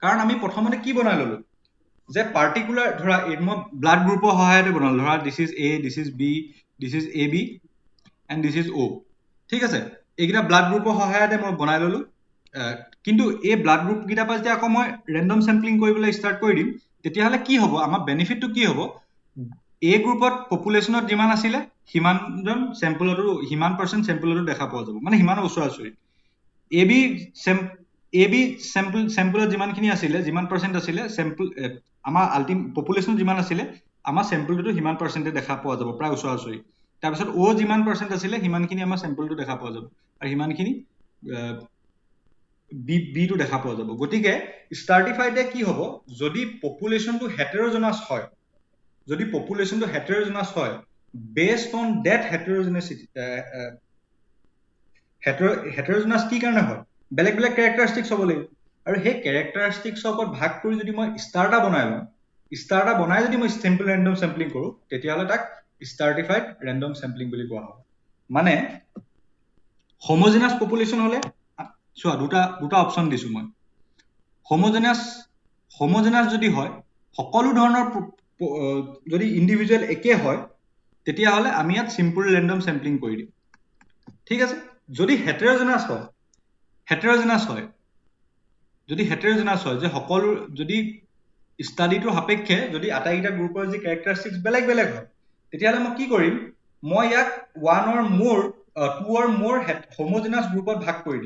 কাৰণ আমি প্ৰথমতে কি বনাই ললো যে পাৰ্টিকুলাৰ ধৰা মই ব্লাড গ্ৰুপৰ সহায়তে বনালো ধৰা this is A this is B this is A B and this is অ' ঠিক আছে এইকেইটা ব্লাড গ্ৰুপৰ সহায়তে মই বনাই ললো কিন্তু এই ব্লাড গ্ৰুপ কেইটাৰ পৰা যেতিয়া আকৌ মই ৰেণ্ডম চেম্পলিং কৰিবলৈ ষ্টাৰ্ট কৰি দিম তেতিয়াহ'লে কি হ'ব আমাৰ বেনিফিটটো কি হ'ব এ গ্ৰুপত পপুলেশ্যনত যিমান আছিলে সিমানজন চেম্পলতো সিমান পাৰ্চেণ্ট চেম্পলতো দেখা পোৱা যাব মানে সিমানৰ ওচৰা-ওচৰি এ বি চেম্পলত যিমানখিনি আছিলে যিমান পাৰ্চেণ্ট আছিলে চেম্পল আমাৰ পপুলেশ্যন যিমান আছিলে আমাৰ চেম্পলটো সিমান পাৰ্চেণ্টে দেখা পোৱা যাব প্ৰায় ওচৰা-ওচৰি তাৰপিছত অ যিমান পাৰ্চেণ্ট আছিলে সিমানখিনি আমাৰ চেম্পলটো দেখা পোৱা যাব আৰু সিমানখিনি বিটো দেখা পোৱা যাব গতিকে ষ্টাৰ্টিফাইডে কি হ'ব যদি পপুলেশ্যনটো হেটেৰোজেনাছ হয় বেছড অন ডেট হেটেৰোজেনাছিটি হেটেৰোজেনাছ কি কাৰণে হয় বেলেগ বেলেগ কেৰেক্টাৰিষ্টিক্স হ'ব লাগিব আৰু সেই কেৰেক্টাৰিষ্টিক্সৰ ওপৰত ভাগ কৰি যদি মই ষ্টাৰটা বনাই লওঁ ষ্টাৰটা বনাই যদি মই চিম্পল ৰেণ্ডম চেম্পলিং কৰোঁ তেতিয়াহ'লে তাক ষ্টাৰ্টিফাইড ৰেণ্ডম চেম্পলিং বুলি কোৱা হ'ব মানে হোমোজেনাছ পপুলেশ্যন হ'লে চোৱা দুটা অপশ্যন দিছো মই হোমোজেনাছ যদি হয় সকলো ধৰণৰ যদি ইণ্ডিভিজুৱেল একে হয় তেতিয়াহ'লে আমি ইয়াত চিম্পল ৰেণ্ডম চেম্পলিং কৰি দিম ঠিক আছে যদি হেটেৰোজেনাছ হয় যে সকলো যদি ষ্টাডিটোৰ সাপেক্ষে যদি আটাইকেইটা গ্ৰুপৰ যি কেৰেক্টাৰিষ্টিক্স বেলেগ বেলেগ হয় তেতিয়াহ'লে মই কি কৰিম মই ইয়াক 1 or more 2 or more হোমোজেনাছ গ্ৰুপত ভাগ কৰি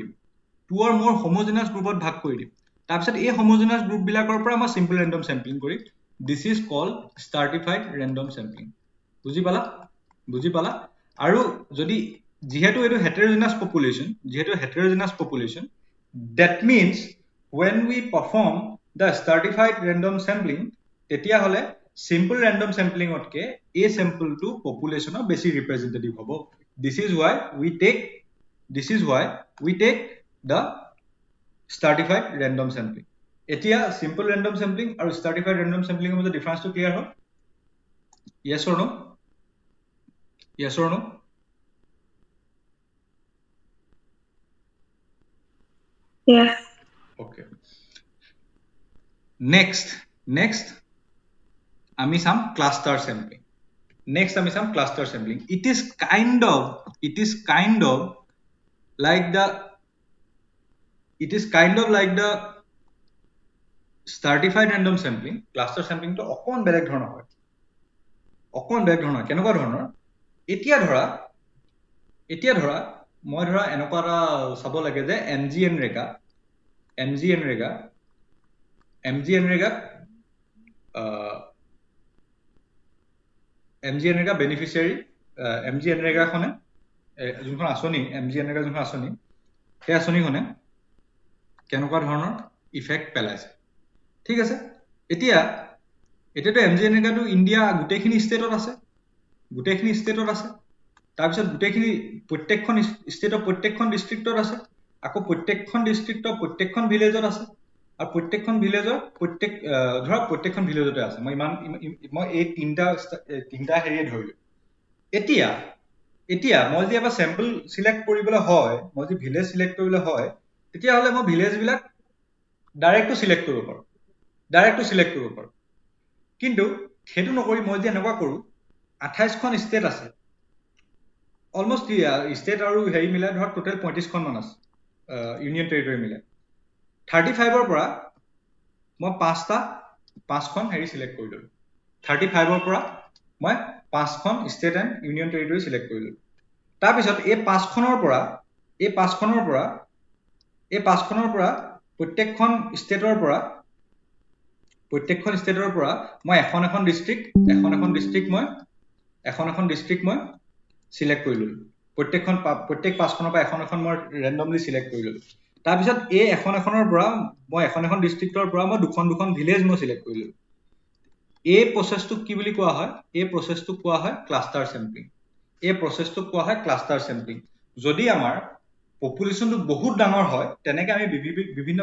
দিম তাৰপিছত এই হোমোজেনাছ গ্ৰুপ বিলাকৰ পৰা মই চিম্পল ৰেণ্ডম চেম্পলিং কৰিম this is called stratified random sampling বুজি পালা আৰু যদি যিহেতু এইটো heterogeneous population that means when we perform the stratified random sampling তেতিয়াহ'লে simple random sampling অতকে এই চেম্পলটো পপুলেশ্যনৰ বেছি ৰিপ্ৰেজেন্টেটিভ হ'ব this is why we take the stratified random sampling এতিয়া simple random sampling আৰু stratified random sampling ৰ মাজত ডিফাৰেন্সটো ক্লিয়াৰ হ'ল yes or no Yes. Okay. Next, আমি চাম cluster sampling. It is kind of like the stratified random sampling. Cluster sampling to অকণ বেলেগ ধৰণৰ হয় কেনেকুৱা ধৰণৰ এতিয়া ধৰা মই ধৰা এনেকুৱা এটা চাব লাগে যে MG Nrega beneficiary MG Nrega খনে যোনখন আঁচনি MG Nrega যোনখন আঁচনি সেই আঁচনিখনে কেনেকুৱা ধৰণৰ ইফেক্ট পেলাইছে ঠিক আছে এতিয়াতো MG Nrega টো ইণ্ডিয়া গোটেইখিনি ষ্টেটত আছে তাৰপিছত গোটেইখিনি প্ৰত্যেকখন ষ্টেটৰ প্ৰত্যেকখন ডিষ্ট্ৰিক্টত আছে আকৌ প্ৰত্যেকখন ডিষ্ট্ৰিক্টৰ প্ৰত্যেকখন ভিলেজত আছে আৰু প্ৰত্যেকখন ভিলেজতে আছে মই এই তিনটা হেৰিয়ে ধৰিলো এতিয়া মই যদি এবাৰ চেম্পল সিলেক্ট কৰিবলৈ হয় মই যদি ভিলেজ সিলেক্ট কৰিবলৈ হয় তেতিয়াহ'লে মই ভিলেজ বিলাক ডাইৰেক্টটো সিলেক্ট কৰিব পাৰো কিন্তু সেইটো নকৰি মই যদি এনেকুৱা কৰো 28খন ষ্টেট আছে অলমোষ্ট ষ্টেট আৰু হেৰি মিলাই ধৰক টোটেল 35খন মান আছে ইউনিয়ন টেৰিটৰি মিলাই 35 পৰা মই পাঁচখন হেৰি সিলেক্ট কৰিলো 35 পৰা মই 5খন state and union territory select কৰিলো তাৰ পিছত এই 5খনৰ পৰা প্ৰত্যেকখন ষ্টেটৰ পৰা মই এখন ডিস্ট্ৰিক্ট মই সিলেক্ট কৰিলো প্ৰত্যেক 5খনৰ পৰা এখন মই ৰেন্ডমলি সিলেক্ট কৰিলো তাৰ পিছত এই এখনৰ পৰা মই এখন ডিস্ট্ৰিক্টৰ পৰা মই দুখন ভিলেজ মই সিলেক্ট কৰিলো এই প্ৰসেসটোক কি বুলি কোৱা হয় ক্লাষ্টাৰ চেম্পলিং যদি আমাৰ পপুলেশনটো বহুত ডাঙৰ হয় তেনেকে আমি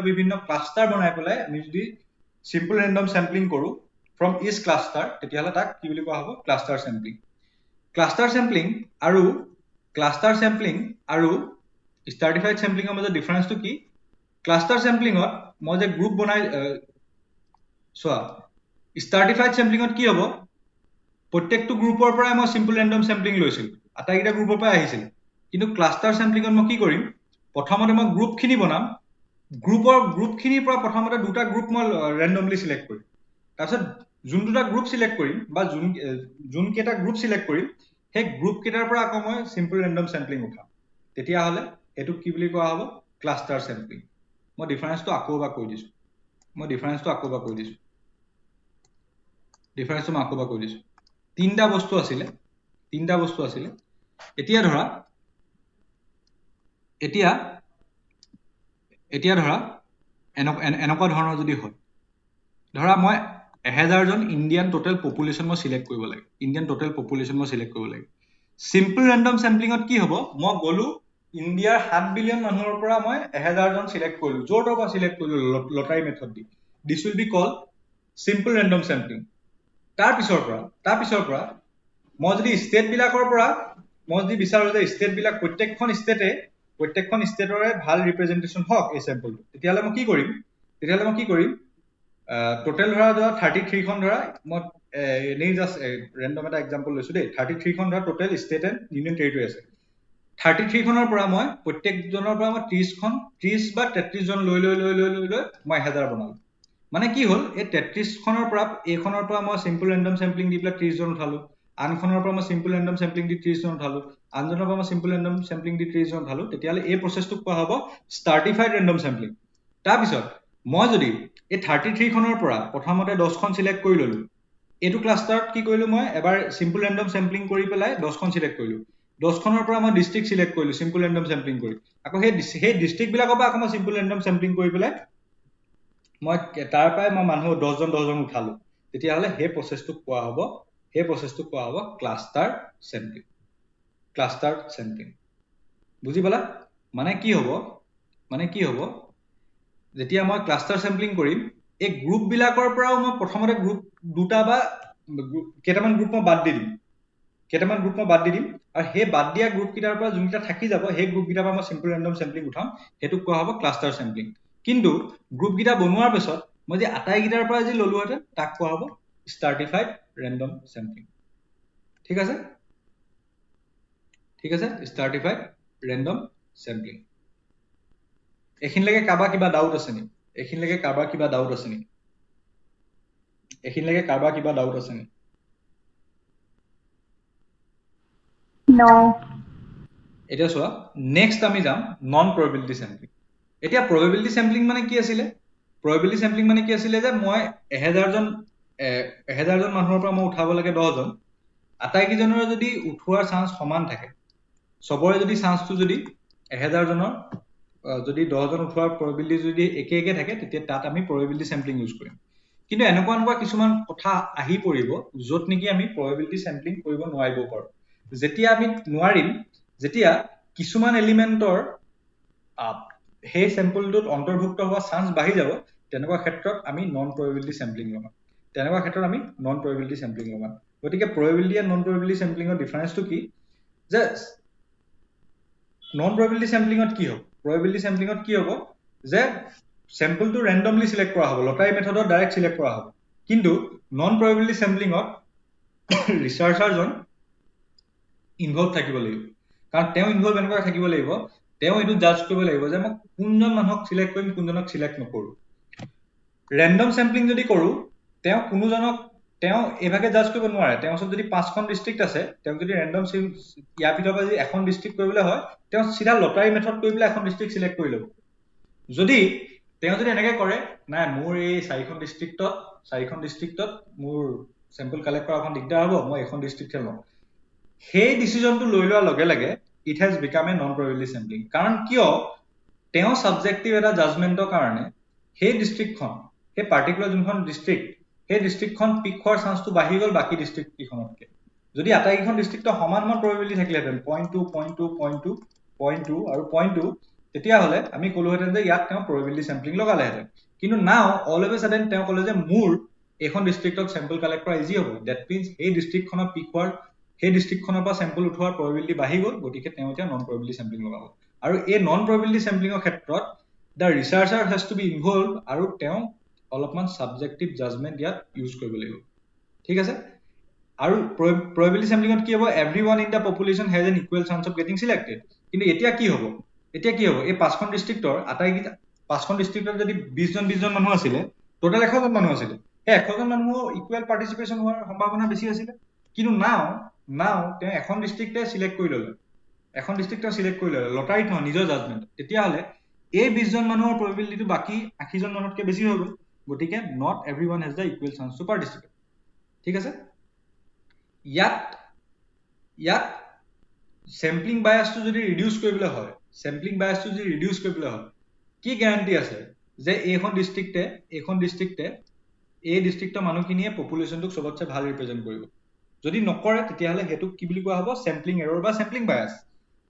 বিভিন্ন ক্লাষ্টাৰ বনাই পেলাই আমি যদি সিম্পল ৰেন্ডম স্যাম্পলিং কৰো ফ্ৰম ইচ ক্লাষ্টাৰ তেতিয়াহলে তাক কি বুলি কোৱা হ'ব ক্লাষ্টাৰ স্যাম্পলিং আৰু স্ট্ৰাটিফাইড স্যাম্পলিংৰ মাজত ডিফাৰেন্সটো কি ক্লাষ্টাৰ স্যাম্পলিংত মই যে গ্ৰুপ বনাই চোৱা স্ট্ৰাটিফাইড স্যাম্পলিংত কি হ'ব প্ৰত্যেকটো গ্ৰুপৰ পৰাই মই সিম্পল ৰেন্ডম স্যাম্পলিং লৈছিল আটাইকেইটা গ্ৰুপৰ পৰা আহিছিল কিন্তু ক্লাষ্টাৰ স্যাম্পলিংত মই কি কৰিম প্ৰথমতে মই গ্ৰুপখিনি বনাম গ্ৰুপখিনিৰ পৰা প্ৰথমতে দুটা গ্ৰুপ মই ৰেন্ডমলি সিলেক্ট কৰিম তাৰপিছত যোন দুটা গ্ৰুপ সিলেক্ট কৰিম বা যোন কেইটা গ্ৰুপ সিলেক্ট কৰিম সেই গ্ৰুপ কেইটাৰ পৰা আকৌ মই সিম্পল ৰেন্ডম স্যাম্পলিং উঠাম তেতিয়াহলে এটো কি বুলি কোৱা হ'ব ক্লাষ্টাৰ স্যাম্পলিং মই ডিফাৰেন্সটো আকৌ এবাৰ কৈ দিছো তিনটা বস্তু আছিলে এতিয়া ধৰা এনেকুৱা ধৰণৰ যদি হয় ধৰা মই 1000 জন ইণ্ডিয়ান টোটাল পপুলেশন মই সিলেক্ট কৰিব লাগে সিম্পল ৰেন্ডম স্যাম্পলিংত কি হ'ব মই গলো ইণ্ডিয়াৰ 7 বিলিয়ন মানুহৰ পৰা মই 1000 জন সিলেক্ট কৰিলো জোৰৰ পৰা সিলেক্ট কৰিলো lottery method the this will be call simple random sampling তাৰ পিছৰ পৰা মই যদি ষ্টেট বিলাকৰ পৰা মই যদি বিচাৰো যে ষ্টেট বিলাক প্ৰত্যেকখন ষ্টেটৰে ভাল ৰিপ্ৰেজেন্টেশন হওক এই স্যাম্পলটো তেতিয়াহলে মই কি কৰিম টোটাল ধৰা 33 খন ধৰা মই এনেই জাস্ট ৰেন্ডম এটা এক্সাম্পল লৈছো দেই 33 খন ধৰা total state and union territory আছে 33 খনৰ পৰা মই প্ৰত্যেকজনৰ পৰা মই 30 বা 33 জন লৈ মই 1000 বনালো মানে কি হল এই 33 খনৰ পৰা এইখনৰ পৰা মই সিম্পল ৰেন্ডম স্যাম্পলিং দি পেলাই 30 জন উঠালো আনখনৰ পৰা মই সিম্পল ৰেন্ডম স্যাম্পলিং দি 30 জন উঠালো আনজনৰ পৰা মই সিম্পল ৰেন্ডম স্যাম্পলিং দি 30 জন উঠালো তেতিয়াহলে এই প্ৰসেসটোক কোৱা হ'ব স্ট্ৰাটিফাইড ৰেন্ডম স্যাম্পলিং তাৰ পিছত মই যদি এই 33 খনৰ পৰা প্ৰথমতে 10 খন সিলেক্ট কৰি ললো এটো ক্লাষ্টাৰত কি কৰিলো মই এবাৰ সিম্পল ৰেন্ডম স্যাম্পলিং কৰি পেলাই 10 খন সিলেক্ট কৰিলো 10 খনৰ পৰা মই ডিস্ট্ৰিক্ট সিলেক্ট কৰিলো সিম্পল ৰেন্ডম স্যাম্পলিং কৰি আকৌ সেই ডিস্ট্ৰিক্ট বিলাকৰ পৰা আকৌ মই সিম্পল ৰেন্ডম স্যাম্পলিং কৰি পেলাই মই তাৰ পৰাই মই মানুহ 10 জন উঠালো তেতিয়াহলে সেই প্ৰসেসটোক কোৱা হ'ব ক্লাষ্টাৰ স্যাম্পলিং বুজি পালা মানে কি হ'ব যেতিয়া মই ক্লাষ্টাৰ স্যাম্পলিং কৰিম এই গ্ৰুপ বিলাকৰ পৰাও মই প্ৰথমতে গ্ৰুপ দুটা বা কেইটামান গ্ৰুপ মই বাদ দি দিম আৰু সেই বাদ দিয়া গ্ৰুপ কেইটাৰ পৰা যোনটা থাকি যাব সেই গ্ৰুপ কেইটাৰ পৰা মই সিম্পল ৰেন্ডম স্যাম্পলিং উঠাম হেতুক কোৱা হ'ব ক্লাষ্টাৰ স্যাম্পলিং কিন্তু গ্ৰুপ কেইটা বনোৱাৰ পিছত মই যে আটাইকেইটাৰ পৰা যে ললো হেতে তাক কোৱা হ'ব স্ট্ৰাটিফাইড ৰেন্ডম স্যাম্পলিং ঠিক আছে স্ট্ৰাটিফাইড ৰেন্ডম স্যাম্পলিং এখিনলৈকে কাবা কিবা ডাউট আছে নি এখিনলৈকে কাবা কিবা ডাউট আছে নি No. এতিয়া চোৱা নেক্সট আমি যাম নন প্ৰবেবিলিটি স্যাম্পলিং এতিয়া প্ৰবেবিলিটি স্যাম্পলিং মানে কি আছিলে যে মই 1000 জন মানুহৰ পৰা মই উঠাব লাগে 10 জন আটাইকেইজনৰ যদি উঠোৱাৰ চান্স সমান থাকে সবৰে যদি চান্সটো যদি 1000 জনৰ যদি 10 জন উঠোৱাৰ প্ৰবেবিলিটি যদি একে থাকে তেতিয়া তাত আমি প্ৰবেবিলিটি স্যাম্পলিং ইউজ কৰিম কিন্তু এনেকুৱা কিছুমান কথা আহি পৰিব যত নেকি আমি প্ৰবেবিলিটি স্যাম্পলিং কৰিব নোৱাৰিব পাৰো যেতিয়া আমি নোৱাৰিম যেতিয়া কিছুমান এলিমেন্টৰ সেই স্যাম্পলটোত অন্তৰ্ভুক্ত হোৱা চান্স বাঢ়ি যাব তেনেকুৱা ক্ষেত্ৰত আমি নন প্ৰবেবিলিটি স্যাম্পলিং লগাম গতিকে প্ৰবেবিলিটি আৰু নন প্ৰবেবিলিটি স্যাম্পলিংৰ ডিফাৰেন্সটো কি যে নন প্ৰবেবিলিটি স্যাম্পলিংত কি হ'ব যে স্যাম্পলটো ৰেন্ডমলি সিলেক্ট কৰা হ'ব লটাৰী মেথডত ডাইৰেক্ট সিলেক্ট কৰা হ'ব কিন্তু নন প্ৰবেবিলিটি স্যাম্পলিংত ৰিসাৰ্চাৰজন ইনভলভ থাকিব লাগিব কাৰণ তেওঁ ইনভলভ এনেকৈ থাকিব লাগিব তেওঁ এইটো জাজ কৰিব লাগিব যে মই কোনজন মানুহক সিলেক্ট কৰিম কোনজনক সিলেক্ট নকৰো ৰেণ্ডম চেম্পলিং যদি কৰো তেওঁ কোনোজনক তেওঁ এভাগে জাজ কৰিব নোৱাৰে তেওঁৰ ওচৰত যদি 5খন ডিস্ট্ৰিক্ট আছে তেওঁ যদি ৰেণ্ডম ইয়াৰ ভিতৰৰ পৰা যদি এখন ডিস্ট্ৰিক্ট কৰিবলৈ হয় তেওঁ সিধা লটাৰী মেথড কৰি পেলাই এখন ডিস্ট্ৰিক্ট সিলেক্ট কৰি ল'ব যদি তেওঁ যদি এনেকৈ কৰে নাই মোৰ এই 4খন ডিস্ট্ৰিক্টত মোৰ চেম্পল কালেক্ট কৰা এখন দিগদাৰ হ'ব মই এখন ডিস্ট্ৰিক্টহে লওঁ সেই ডিচিজনটো লৈ লোৱাৰ লগে লগে it has become a non probability sampling কাৰণ কিয় তেওঁ সাবজেক্টিভ এটা জাজমেন্টৰ কাৰণে সেই ডিস্ট্ৰিক্টখন সেই পাৰ্টিকুলাৰ যোনখন ডিস্ট্ৰিক্ট সেই ডিস্ট্ৰিক্টখন পিক হোৱাৰ চান্সটো বাঢ়ি গ'ল বাকী ডিস্ট্ৰিক্ট কেইখনতকে যদি আটাইকেইখন ডিস্ট্ৰিক্টৰ সমান সমান প্ৰবেবিলিটি থাকিলেহেঁতেন 0.2 আৰু 0.2 তেতিয়াহ'লে আমি ক'লোহেঁতেন যে ইয়াত তেওঁ প্ৰবেবিলিটি চেম্পলিং লগালেহেঁতেন কিন্তু নাও অল অফ এ ছাডেন তেওঁ ক'লে যে মোৰ এইখন ডিস্ট্ৰিক্টত চেম্পল কালেক্ট কৰা ইজি হ'ব ডেট মিনছ এই ডিস্ট্ৰিক্টখনৰ পিক হোৱাৰ সেই ডিস্ট্ৰিক্টখনৰ পৰা চেম্পল উঠোৱাৰ প্ৰবেবিলিটি বাঢ়ি গ'ল গতিকে তেওঁ এতিয়া নন প্ৰবেবিলিটি চেম্পলিং লগাব আৰু এই নন প্ৰবেবিলিটি চেম্পলিঙৰ ক্ষেত্ৰত the researcher has to be involve আৰু তেওঁ অলপমান সাবজেক্টিভ জাজমেন্ট ইয়াত ইউজ কৰিব লাগিব ঠিক আছে আৰু প্ৰবেবিলিটি চেম্পলিঙত কি হ'ব এভৰিওয়ান in the population has N equal chance of getting selected কিন্তু এতিয়া কি হ'ব এই 5খন ডিস্ট্ৰিক্টৰ আটাইকেইটা 5খন ডিস্ট্ৰিক্টত যদি 20জন মানুহ আছিলে টোটাল 100জন মানুহ আছিলে এই 100জন মানুহৰ ইকুৱেল পাৰ্টিচিপেশ্যন হোৱাৰ সম্ভাৱনা বেছি আছিলে কিন্তু নাও তেওঁ এখন ডিস্ট্ৰিক্টে সিলেক্ট কৰি ল'লে লটাৰীত নহয় নিজৰ জাজমেন্ট তেতিয়াহ'লে এই 20জন মানুহৰ প্ৰবেবিলিটিটো বাকী 80জন মানুহতকৈ বেছি হৈ গ'ল গতিকে not এভৰিওয়ান has the equal chance to participate ঠিক আছে ইয়াত চেম্পলিং বায়াসটো যদি ৰিডিউস কৰিবলৈ হয় কি গ্যাৰান্টি আছে যে এইখন ডিস্ট্ৰিক্টে এই ডিস্ট্ৰিক্টৰ মানুহখিনিয়ে পপুলেশ্যনটোক সবতছে ভাল ৰিপ্ৰেজেন্ট কৰিব যদি নকৰে তেতিয়াহ'লে হেতুক কি বুলি কোৱা হ'ব চেম্পলিং এৰৰ বা চেম্পলিং বায়াস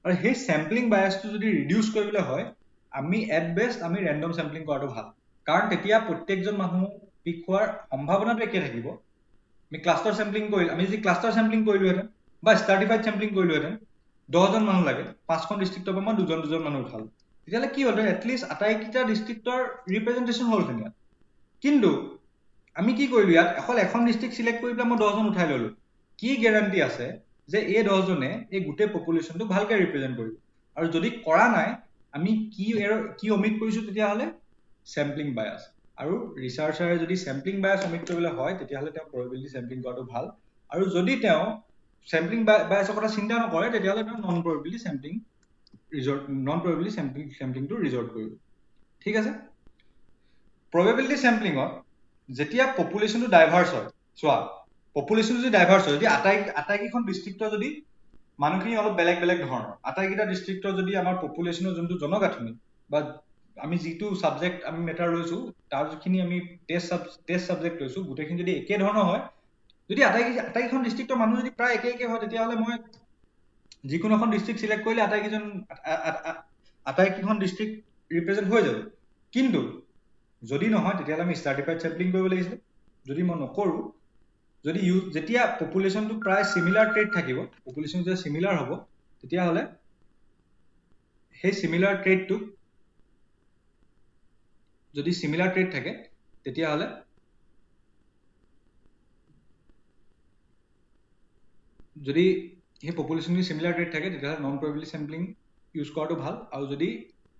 আৰু সেই চেম্পলিং বায়াসটো যদি ৰিডিউস কৰিবলৈ হয় আমি এট বেষ্ট আমি ৰেণ্ডম চেম্পলিং কৰাটো ভাল কাৰণ তেতিয়া প্ৰত্যেকজন মানুহ পিক হোৱাৰ সম্ভাৱনাটো একে থাকিব আমি ক্লাষ্টাৰ চেম্পলিং কৰিলোহেঁতেন বা ষ্টাৰ্টিফাইড চেম্পলিং কৰিলোহেঁতেন 10জন মানুহ লাগে 5খন ডিস্ট্ৰিক্টৰ পৰা মই দুজন মানুহ উঠালো তেতিয়াহ'লে কি হ'ল এটলিষ্ট আটাইকেইটা ডিস্ট্ৰিক্টৰ ৰিপ্ৰেজেন্টেশ্যন হ'ল ইয়াত কিন্তু আমি কি কৰিলো ইয়াত অকল এখন ডিস্ট্ৰিক্ট সিলেক্ট কৰি পেলাই মই 10জন উঠাই ললো কি গ্যাৰান্টি আছে যে এই 10জনে এই গোটেই পপুলেশ্যনটো ভালকে ৰিপ্ৰেজেন্ট কৰিব আৰু যদি কৰা নাই আমি কি অমিট কৰিছো তেতিয়াহ'লে চেম্পলিং বায়াস আৰু ৰিচাৰ্চাৰে যদি চেম্পলিং বায়াস অমিট কৰিবলৈ হয় তেতিয়াহ'লে তেওঁ প্ৰবেবিলিটি চেম্পলিং কৰাটো ভাল আৰু যদি তেওঁ চেম্পলিং বায়াসৰ কথা চিন্তা নকৰে তেতিয়াহ'লে তেওঁ নন প্ৰবেবিলিটি চেম্পলিংটো ৰিজৰ্ট কৰিব ঠিক আছে প্ৰবেবিলিটি চেম্পলিঙত যেতিয়া পপুলেশ্যনটো ডাইভাৰ্স হয় চোৱা পপুলেশ্যন যদি ডাইভাৰ্স হয় যদি আটাইকেইখন ডিস্ট্ৰিক্টৰ যদি মানুহখিনি অলপ বেলেগ ধৰণৰ আটাইকেইটা ডিস্ট্ৰিক্টৰ যদি আমাৰ পপুলেশ্যনৰ যোনটো জনগাঁথনি বা আমি যিটো সাবজেক্ট আমি মেটাৰ লৈছো তাৰ যিখিনি আমি টেষ্ট সাবজেক্ট লৈছো গোটেইখিনি যদি একে ধৰণৰ হয় যদি আটাইকেইখন ডিস্ট্ৰিক্টৰ মানুহ যদি প্ৰায় একে হয় তেতিয়াহ'লে মই যিকোনো এখন ডিস্ট্ৰিক্ট সিলেক্ট কৰিলে আটাইকেইখন ডিস্ট্ৰিক্ট ৰিপ্ৰেজেন্ট হৈ যাব কিন্তু যদি নহয় তেতিয়াহ'লে আমি ষ্টাৰ্টিফাইড চেম্পলিং কৰিব লাগিছিলে যদি মই নকৰো যদি যেতিয়া পপুলেশ্যনটো প্ৰায় সিমিলাৰ ট্ৰেট থাকিব পপুলেশ্যন যেতিয়া সিমিলাৰ হ'ব তেতিয়াহ'লে সেই সিমিলাৰ ট্ৰেটটো যদি সিমিলাৰ ট্ৰেট থাকে তেতিয়াহ'লে যদি সেই পপুলেশ্যন সিমিলাৰ ট্ৰেট থাকে তেতিয়াহ'লে নন প্ৰবেবিলিটি চেম্পলিং ইউজ কৰাটো ভাল আৰু যদি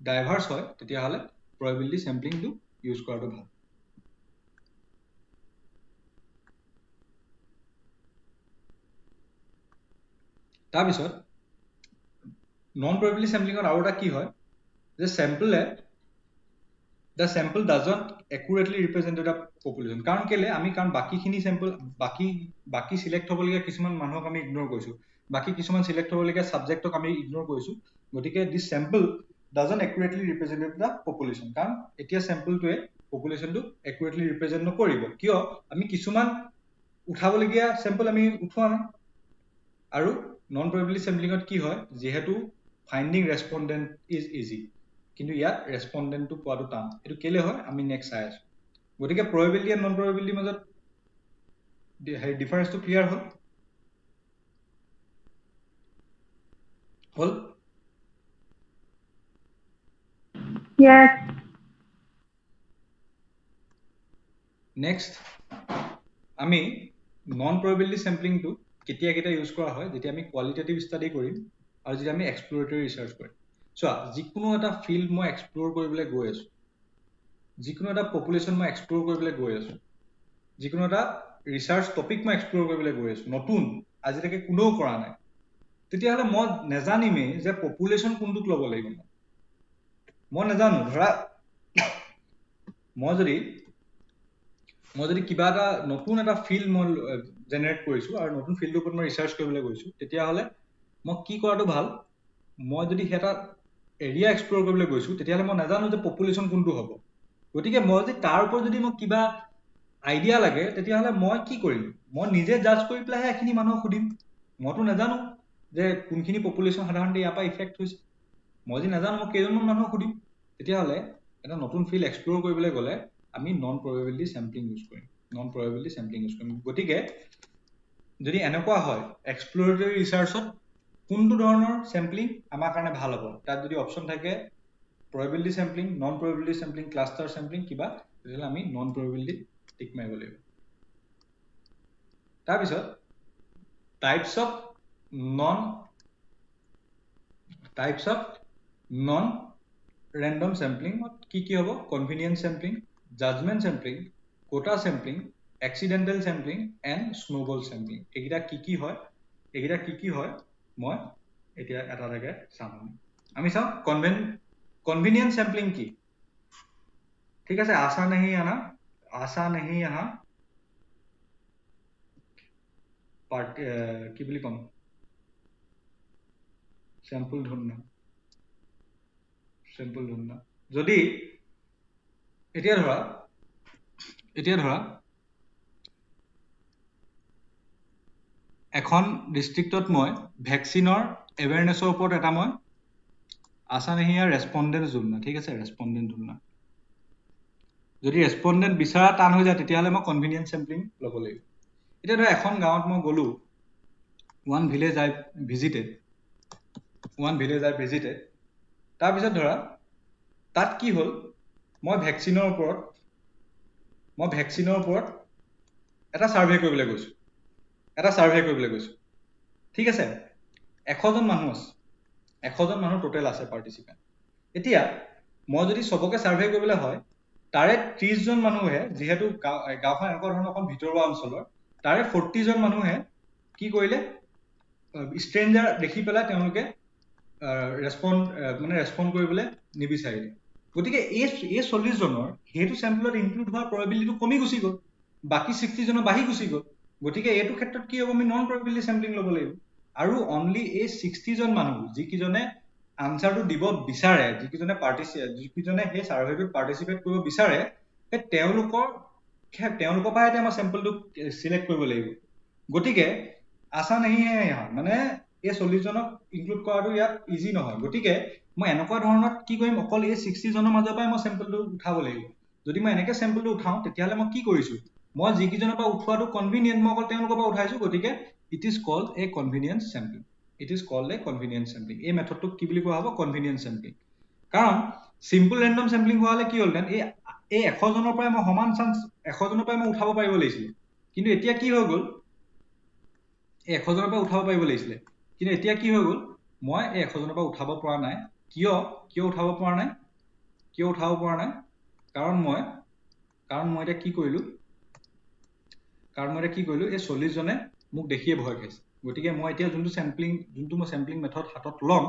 ডাইভাৰ্স হয় তেতিয়াহ'লে প্ৰবেবিলিটি চেম্পলিংটো ইউজ কৰাটো ভাল তাৰপিছত নন প্ৰবেবিলিটি চেম্পলিঙত আৰু এটা কি হয় যে the sample doesn't accurately represent the population কাৰণ বাকিখিনি চেম্পল বাকি সিলেক্ট হ'বলগীয়া কিছুমান মানুহক আমি ইগনোৰ কৰিছো বাকি কিছুমান সিলেক্ট হ'বলগীয়া সাবজেক্টক আমি ইগনোৰ কৰিছো গতিকে this sample doesn't accurately represent the population কাৰণ এতিয়া চেম্পলটোৱে পপুলেশ্যনটো accurately represent নকৰিব কিয় আমি কিছুমান উঠাবলগীয়া চেম্পল আমি উঠোৱা নাই আৰু নন প্ৰবেবিলিটি চেম্পলিঙত কি হয় যেহেতু ফাইন্ডিং ৰেসপন্ডেন্ট ইজ ইজি কিন্তু ইয়াত ৰেসপন্ডেন্টটো পোৱাটো টান এটো কেলে হয় আমি নেক্সট চাই আছো গতিকে প্ৰবেবিলিটি আৰু নন প্ৰবেবিলিটিৰ মাজত ডিফাৰেন্সটো ক্লিয়াৰ হ'ল Yes. নেক্সট আমি নন প্ৰবেবিলিটি চেম্পলিংটো কেতিয়া ইউজ কৰা হয় যেতিয়া আমি কোৱালিটেটিভ ষ্টাডি কৰিম আৰু যেতিয়া আমি এক্সপ্লোৰেটৰী ৰিসাৰ্চ কৰিম চোৱা যিকোনো এটা ফিল্ড মই এক্সপ্ল'ৰ কৰিবলৈ গৈ আছো, যিকোনো এটা পপুলেশ্যন মই এক্সপ্ল'ৰ কৰিবলৈ গৈ আছো, যিকোনো এটা ৰিচাৰ্চ টপিক মই এক্সপ্ল'ৰ কৰিবলৈ গৈ আছো, নতুন আজিলৈকে কোনেও কৰা নাই, তেতিয়াহ'লে মই নেজানিমেই যে পপুলেশ্যন কোনটোক ল'ব লাগিব। মই নেজানো। ধৰা মই যদি কিবা এটা নতুন এটা ফিল্ড মই জেনেৰেট কৰিছো আৰু নতুন ফিল্ডৰ ওপৰত মই ৰিচাৰ্চ কৰিবলৈ গৈছো, তেতিয়াহ'লে মই কি কৰাটো ভাল, মই যদি এটা এৰিয়া এক্সপ্ল'ৰ কৰিবলৈ গৈছো তেতিয়াহ'লে মই নাজানো যে পপুলেশ্যন কোনটো হ'ব। গতিকে মই যদি তাৰ ওপৰত যদি মোক কিবা আইডিয়া লাগে তেতিয়াহ'লে মই কি কৰিম, মই নিজে জাজ কৰি পেলাইহে এইখিনি মানুহক সুধিম। মইতো নাজানো যে কোনখিনি পপুলেশ্যন সাধাৰণতে ইয়াৰ পৰা ইফেক্ট হৈছে। মই যদি নাজানো মই কেইজনমান মানুহক সুধিম। তেতিয়াহ'লে এটা নতুন ফিল্ড এক্সপ্ল'ৰ কৰিবলৈ গ'লে আমি নন প্ৰবেবিলিটি চেম্পলিং ইউজ কৰিম। গতিকে যদি এনেকুৱা হয় এক্সপ্ল'ৰেটৰী ৰিচাৰ্চত কোনটো ধৰণৰ চেম্পলিং আমাৰ কাৰণে ভাল হ'ব, তাত যদি অপশ্যন থাকে probability sampling, non probability sampling, cluster sampling কিবা, তেতিয়াহ'লে আমি নন প্ৰবেবিলিটি টিক মাৰিব লাগিব। তাৰপিছত types of non random sampling কি হ'ব? Convenient sampling, judgment sampling, quota sampling, accidental sampling and snowball sampling. এইকেইটা কি হয় মই এতিয়া এটা এটাকে চাম। আমি চাওঁ কনভিনিয়েন্ট চেম্পলিং কি। ঠিক আছে, আশা নেহি আহা কি বুলি ক'ম, চেম্পল ঢুণ্ডনা। যদি এতিয়া ধৰা এখন ডিষ্ট্ৰিক্টত মই ভেকচিনৰ এৱেৰনেছৰ ওপৰত এটা মই আশা নেহি ৰেছপণ্ডেণ্ট ঢুণ্ডনা, ঠিক আছে, ৰেছপণ্ডেণ্ট ঢুণ্ডনা। যদি ৰেছপণ্ডেণ্ট বিচৰা টান হৈ যায় তেতিয়াহ'লে মই কনভিনিয়েন্ট চেম্পলিং ল'ব লাগিব। এতিয়া ধৰা এখন গাঁৱত মই গ'লো, ওৱান ভিলেজ আই ভিজিটেড, তাৰপিছত ধৰা তাত কি হ'ল, মই ভেকচিনৰ ওপৰত এটা ছাৰ্ভে কৰিবলৈ গৈছো, ঠিক আছে। 100জন মানুহ আছে, 100জন মানুহ টোটেল আছে পাৰ্টিচিপেণ্ট। এতিয়া মই যদি চবকে ছাৰ্ভে কৰিবলৈ হয়, তাৰে 30জন মানুহে, যিহেতু গাঁওখন এনেকুৱা ধৰণৰ এখন ভিতৰুৱা অঞ্চলৰ, তাৰে 40জন মানুহে কি কৰিলে, ষ্ট্ৰেঞ্জাৰ দেখি পেলাই তেওঁলোকে ৰেছপণ্ড কৰিবলৈ নিবিচাৰিলে। গতিকে এই 40জনৰ সেইটো চেম্পলত ইনক্লুড হোৱাৰ প্ৰবেবিলিটিটো কমি গুচি গ'ল, বাকী 60জনৰ বাঢ়ি গুচি গ'ল। গতিকে এইটো ক্ষেত্ৰত কি হ'ব, আমি নন প্ৰবেবিলিটি চেম্পলিং ল'ব লাগিব। আৰু অনলি এই 60জন মানুহ যিকেইজনে আনচাৰটো দিব বিচাৰে, যিকেইজনে সেই ছাৰ্ভেটোত পাৰ্টিচিপেট কৰিব বিচাৰে, সেই তেওঁলোকৰ পৰাহে আমাৰ চেম্পলটো চিলেক্ট কৰিব লাগিব। গতিকে আশা নেহি মানে এই 40জনক ইনক্লুড কৰাটো ইয়াত ইজি নহয়। গতিকে মই এনেকুৱা ধৰণত কি কৰিম, অকল এই 60জনৰ মাজৰ পৰাই মই চেম্পলটো উঠাব লাগিব। যদি মই এনেকে চেম্পলটো উঠাওঁ তেতিয়াহ'লে মই কি কৰিছো, মই যিকেইজনৰ পৰা উঠোৱাটো কনভিনিয়েন্ট মই অকল তেওঁলোকৰ পৰা উঠাইছো। গতিকে it is called a convenient sampling. এই মেথডটোক কি বুলি কোৱা হ'ব, কনভিনিয়েন্ট চেম্পলিং। কাৰণ চিম্পল ৰেণ্ডম চেম্পলিং হোৱা হ'লে কি হ'লহেঁতেন, এই 100জনৰ পৰাই মই সমান চান্স 100জনৰ পৰাই মই উঠাব পাৰিব লাগিছিলে। কিন্তু এতিয়া কি হৈ গ'ল, এই 100জনৰ পৰা উঠাব পাৰিব লাগিছিলে, কিন্তু এতিয়া কি হৈ গ'ল, মই এই 100জনৰ পৰা উঠাব পৰা নাই। কিয় উঠাব পৰা নাই? কাৰণ মই এতিয়া কি কৰিলো, এই 40জনে মোক দেখিয়ে ভয় খাইছে। গতিকে মই এতিয়া যোনটো মই চেম্পলিং মেথড হাতত ল'ম,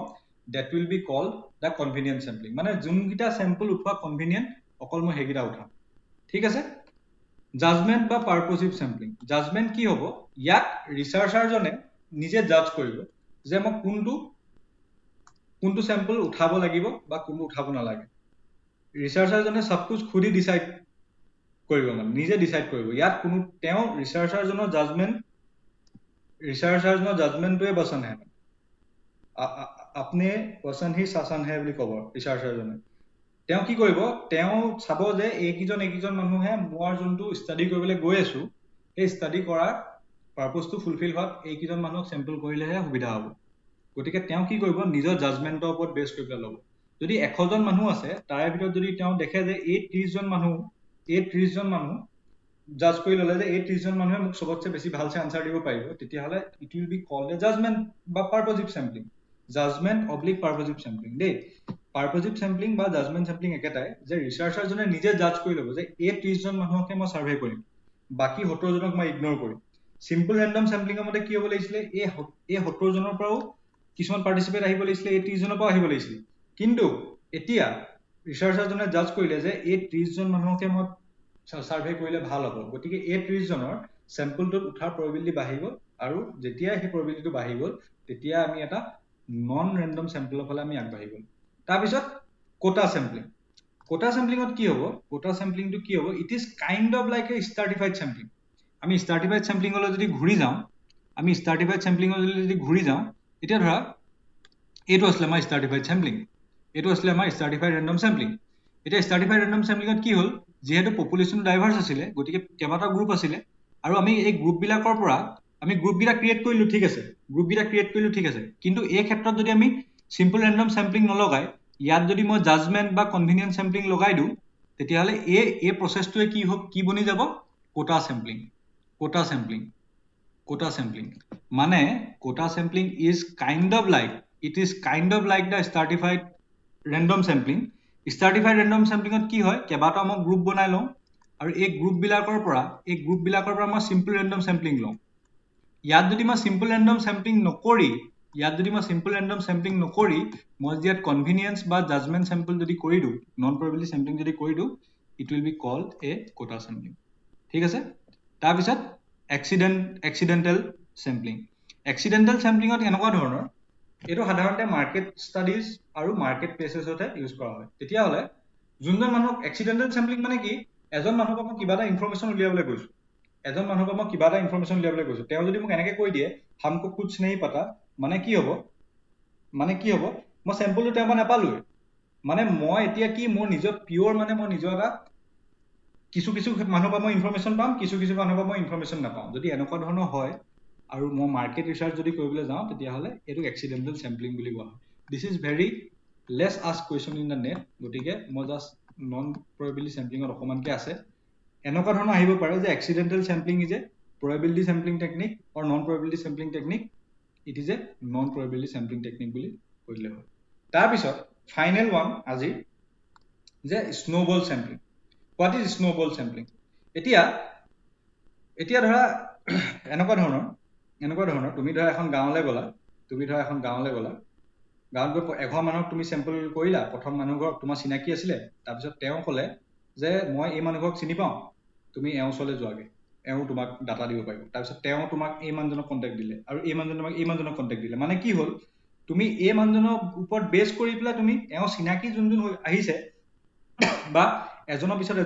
that will be called the convenient sampling। মানে যোনকেইটা চেম্পল উঠোৱা কনভিনিয়েন্ট, অকল মই সেইকেইটা উঠাম। ঠিক আছে। জাজমেন্ট বা পাৰপজিভ চেম্পলিং। জাজমেন্ট কি হ'ব, ইয়াত ৰিচাৰ্চাৰজনে নিজে জাজ কৰিব যে মই কোনটো চেম্পল উঠাব লাগিব বা কোনটো উঠাব নালাগে। ৰিচাৰ্চাৰজনে সাবকুছ খুদি ডিচাইড কৰিব, মানে নিজে ডিচাইড কৰিব। ইয়াত কোনো তেওঁ ৰিচাৰ্চাৰজনৰ জাজমেন্টটোৱে বচন হে, আপনে পচন্দ হি শাসন হে বুলি ক'ব ৰিচাৰ্চাৰজনে। তেওঁ কি কৰিব, তেওঁ চাব যে এইকেইজন মানুহে মই যোনটো ষ্টাডি কৰিবলৈ গৈ আছো, সেই ষ্টাডি কৰাৰ পাৰপজটো ফুলফিল হোৱাত এইকেইজন মানুহক চেম্পল কৰিলেহে সুবিধা হ'ব। গতিকে তেওঁ কি কৰিব, নিজৰ জাজমেন্টৰ ওপৰত বেছ কৰি পেলাই ল'ব। যদি 100জন মানুহ আছে, তাৰে ভিতৰত যদি তেওঁ দেখে যে এই 30জন মানুহ জাজ কৰি ল'লে যে এই 30জন মানুহে মোক চবতছে বেছি ভালছে আনচাৰ দিব পাৰিব, তেতিয়াহ'লে it will be called a judgment বা purposive sampling. Judgment oblique purposive sampling দেই। পাৰপজিভ চেম্পলিং বা জাজমেণ্ট চেম্পলিং একেটাই যে ৰিচাৰ্চাৰজনে নিজে জাজ কৰি ল'ব যে এই 30 জন মানুহকে মই সাৰ্ভে কৰিম বাকি 70 জনক মই ইগনোৰ কৰিম সিম্পল ৰেন্ডম চেম্পলিংৰ মতে কি হ'ব লাগিছিলে এই 70 জনৰ পৰাও কিছুমান পাৰ্টিচিপেট আহিব লাগিছিলে এই 30 জনৰ পৰাও আহিব লাগিছিলে কিন্তু এতিয়া ৰিচাৰ্চাৰজনে জাজ কৰিলে যে এই 30 জন মানুহকে মই সাৰ্ভে কৰিলে ভাল হ'ব গতিকে এই 30 জনৰ স্যাম্পলটোত উঠাৰ প্ৰবাবিলিটি বাঢ়ি গ'ল আৰু যেতিয়া এই প্ৰবাবিলিটিটো বাঢ়ি গ'ল তেতিয়া আমি এটা নন ৰেন্ডম স্যাম্পলৰ ফালে আমি আগবাঢ়ি গ'ল তাৰ পিছত কোটা স্যাম্পলিং কোটা স্যাম্পলিংত কি হ'ব কোটা স্যাম্পলিংটো কি হ'ব it is kind of like a stratified sampling আমি স্ট্ৰাটিফাইড স্যাম্পলিংলৈ যদি ঘূৰি যাওঁ এতিয়া ধৰা এইটো আছিলে আমাৰ স্ট্ৰাটিফাইড স্যাম্পলিং এইটো আছিলে আমাৰ স্ট্ৰাটিফাইড ৰেন্ডম স্যাম্পলিং এতিয়া স্ট্ৰাটিফাইড ৰেন্ডম স্যাম্পলিংত কি হ'ল যেহেতু পপুলেশ্যন ডাইভাৰ্স আছিলে গতিকে কেইবাটা গ্ৰুপ আছিলে আৰু আমি এই গ্ৰুপ বিলাকৰ পৰা আমি গ্ৰুপ গিটা ক্ৰিয়েট কৰিলো ঠিক আছে কিন্তু এই ক্ষেত্ৰত যদি আমি সিম্পল ৰেন্ডম স্যাম্পলিং নলগাই ইয়াত যদি মই জাজমেন্ট বা কনভিনিয়েন্ট স্যাম্পলিং লগাই দিওঁ তেতিয়াহলে এই প্ৰসেছটোৱে কি বনি যাব কোটা স্যাম্পলিং মানে quota sampling is kind of like the stratified random sampling stratified random sampling ত কি হয় কেইবাটা মই গ্ৰুপ বনাই লওঁ আৰু এই গ্ৰুপ বিলাকৰ পৰা মই simple random sampling লওঁ ইয়াত যদি মই simple random sampling নকৰি মই ইয়াত convenience বা judgment sample যদি কৰি দিওঁ non probability sampling যদি কৰি দিওঁ it will be called a quota sampling ঠিক আছে তাৰ পিছত accidental sampling ত এনেকুৱা ধৰণৰ এটো সাধাৰণতে মাৰ্কেট ষ্টাডিজ আৰু মাৰ্কেট প্লেচেছতে ইউজ কৰা হয় তেতিয়াহলে যোনজন মানুহ accidental sampling মানে কি এজন মানুহক মই কিবা এটা ইনফৰমেশন উলিয়াবলৈ গৈছো তেওঁ যদি মোক এনেকৈ কৈ দিয়ে हमको कुछ नहीं पता মানে কি হ'ব মই স্যাম্পলটো তেওঁ নাপালোৱে মানে মই এতিয়া কি মোৰ নিজৰ পিওৰ মানে মই নিজৰ এটা কিছু মানুহৰ পৰা মই ইনফৰমেশন পাম কিছু মানুহৰ পৰা মই ইনফৰমেশন নাপাম যদি এনেকুৱা ধৰণৰ হয় আৰু মই মাৰ্কেট ৰিসাৰ্চ যদি কৰিবলৈ যাওঁ তেতিয়াহলে এটো accidental sampling বুলি কোৱা হয় this is very less asked question in the net গতিকে মই জাস্ট নন probability sampling অকমানকে আছে এনেকুৱা ধৰণৰ আহিব পাৰে যে accidental sampling is a probability sampling technique or non probability sampling technique it is a non probability sampling technique বুলি কৈলে হয় তাৰ পিছত ফাইনেল ওয়ান আজি যে snowball sampling what is snowball sampling এতিয়া ধৰা এনেকুৱা ধৰণৰ তুমি ধৰা এখন গাঁৱলৈ গলা গাঁৱত গৈ 11 মানুহক তুমি স্যাম্পল কৰিলা প্ৰথম মানুহ ঘৰ তোমাৰ চিনাকি আছিলে তাৰ পিছত তেওঁ ক'লে যে মই এই মানুহক চিনি পাওঁ তুমি এওঁ ওচৰলৈ যোৱাগে এওঁ তোমাক ডাটা দিব পাৰিব তাৰ পিছত তেওঁ তোমাক এই মানুহজনক কন্টাক্ট দিলে আৰু এই মানুহজন তোমাক এই মানুহজনক কন্টাক্ট দিলে মানে কি হ'ল তুমি এই মানুহজনৰ ওপৰত বেছ কৰি পেলাই তুমি এওঁ চিনাকি যোনজন আহিছে বা এজনৰ পিছত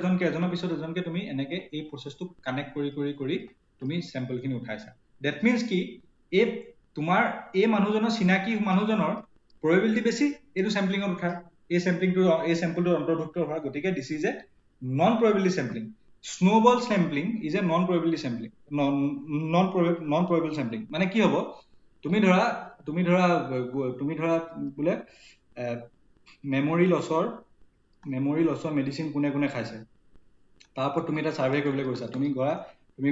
এজনকে তুমি এনেকে এই প্ৰসেছটো কানেক্ট কৰি তুমি স্যাম্পল খিনি উঠাইছা that means কি এই তোমাৰ এই মানুহজনৰ চিনাকি মানুহজনৰ probability বেছি এইটো স্যাম্পলিংত উঠাৰ এই স্যাম্পলটো অন্তৰ্ভুক্ত হোৱা গতিকে this is a non probability sampling snowball sampling is a non probability sampling non probable sampling মানে কি হ'ব তুমি ধৰা বোলে মেমৰি লছৰ মেডিসিন কোনে খাইছে তাৰ ওপৰত তুমি এটা সাৰ্ভে কৰিবলৈ গৈছা তুমি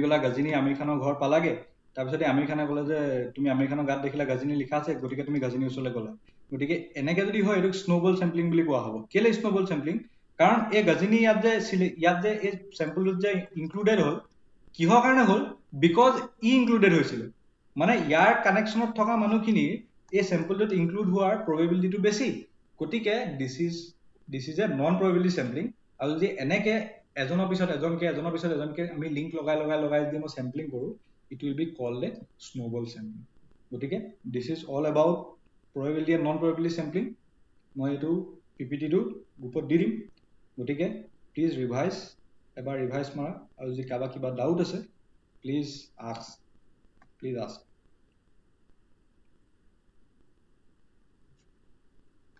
গলা গাজিনী আমিৰ খানৰ ঘৰ পালাগে তাৰ পিছত আমিৰ খানে ক'লে যে তুমি আমিৰ খানৰ গাত দেখিলা গাজিনী লিখা আছে গতিকে তুমি গাজিনী ওচৰলৈ গলা গতিকে এনেকে যদি হয় এটো স্নোবল স্যাম্পলিং বুলি কোৱা হ'ব কেলে স্নোবল স্যাম্পলিং কাৰণ এই গাজিনী ইয়াত যে এই স্যাম্পলটোত যে ইনক্লুডেড হ'ল কিহৰ কাৰণে হ'ল বিকজ ইনক্লুডেড হৈছিল মানে ইয়াৰ কানেকচনত থকা মানুহখিনি এই স্যাম্পলটোত ইনক্লুড হোৱাৰ প্ৰবাবিলিটিটো বেছি গতিকে this is a non probability sampling আৰু যদি এনেকে এজনৰ পিছত এজনকে আমি লিংক লগাই যদি মই স্যাম্পলিং কৰো it will be called a snowball sampling গতিকে this is all about probability and non probability sampling মই এটো PPT টো গ্ৰুপত দি দিম গতিকে প্লিজ ৰিভাইজ মাৰা আৰু যদি কাবা কিবা ডাউট আছে প্লিজ আস্ক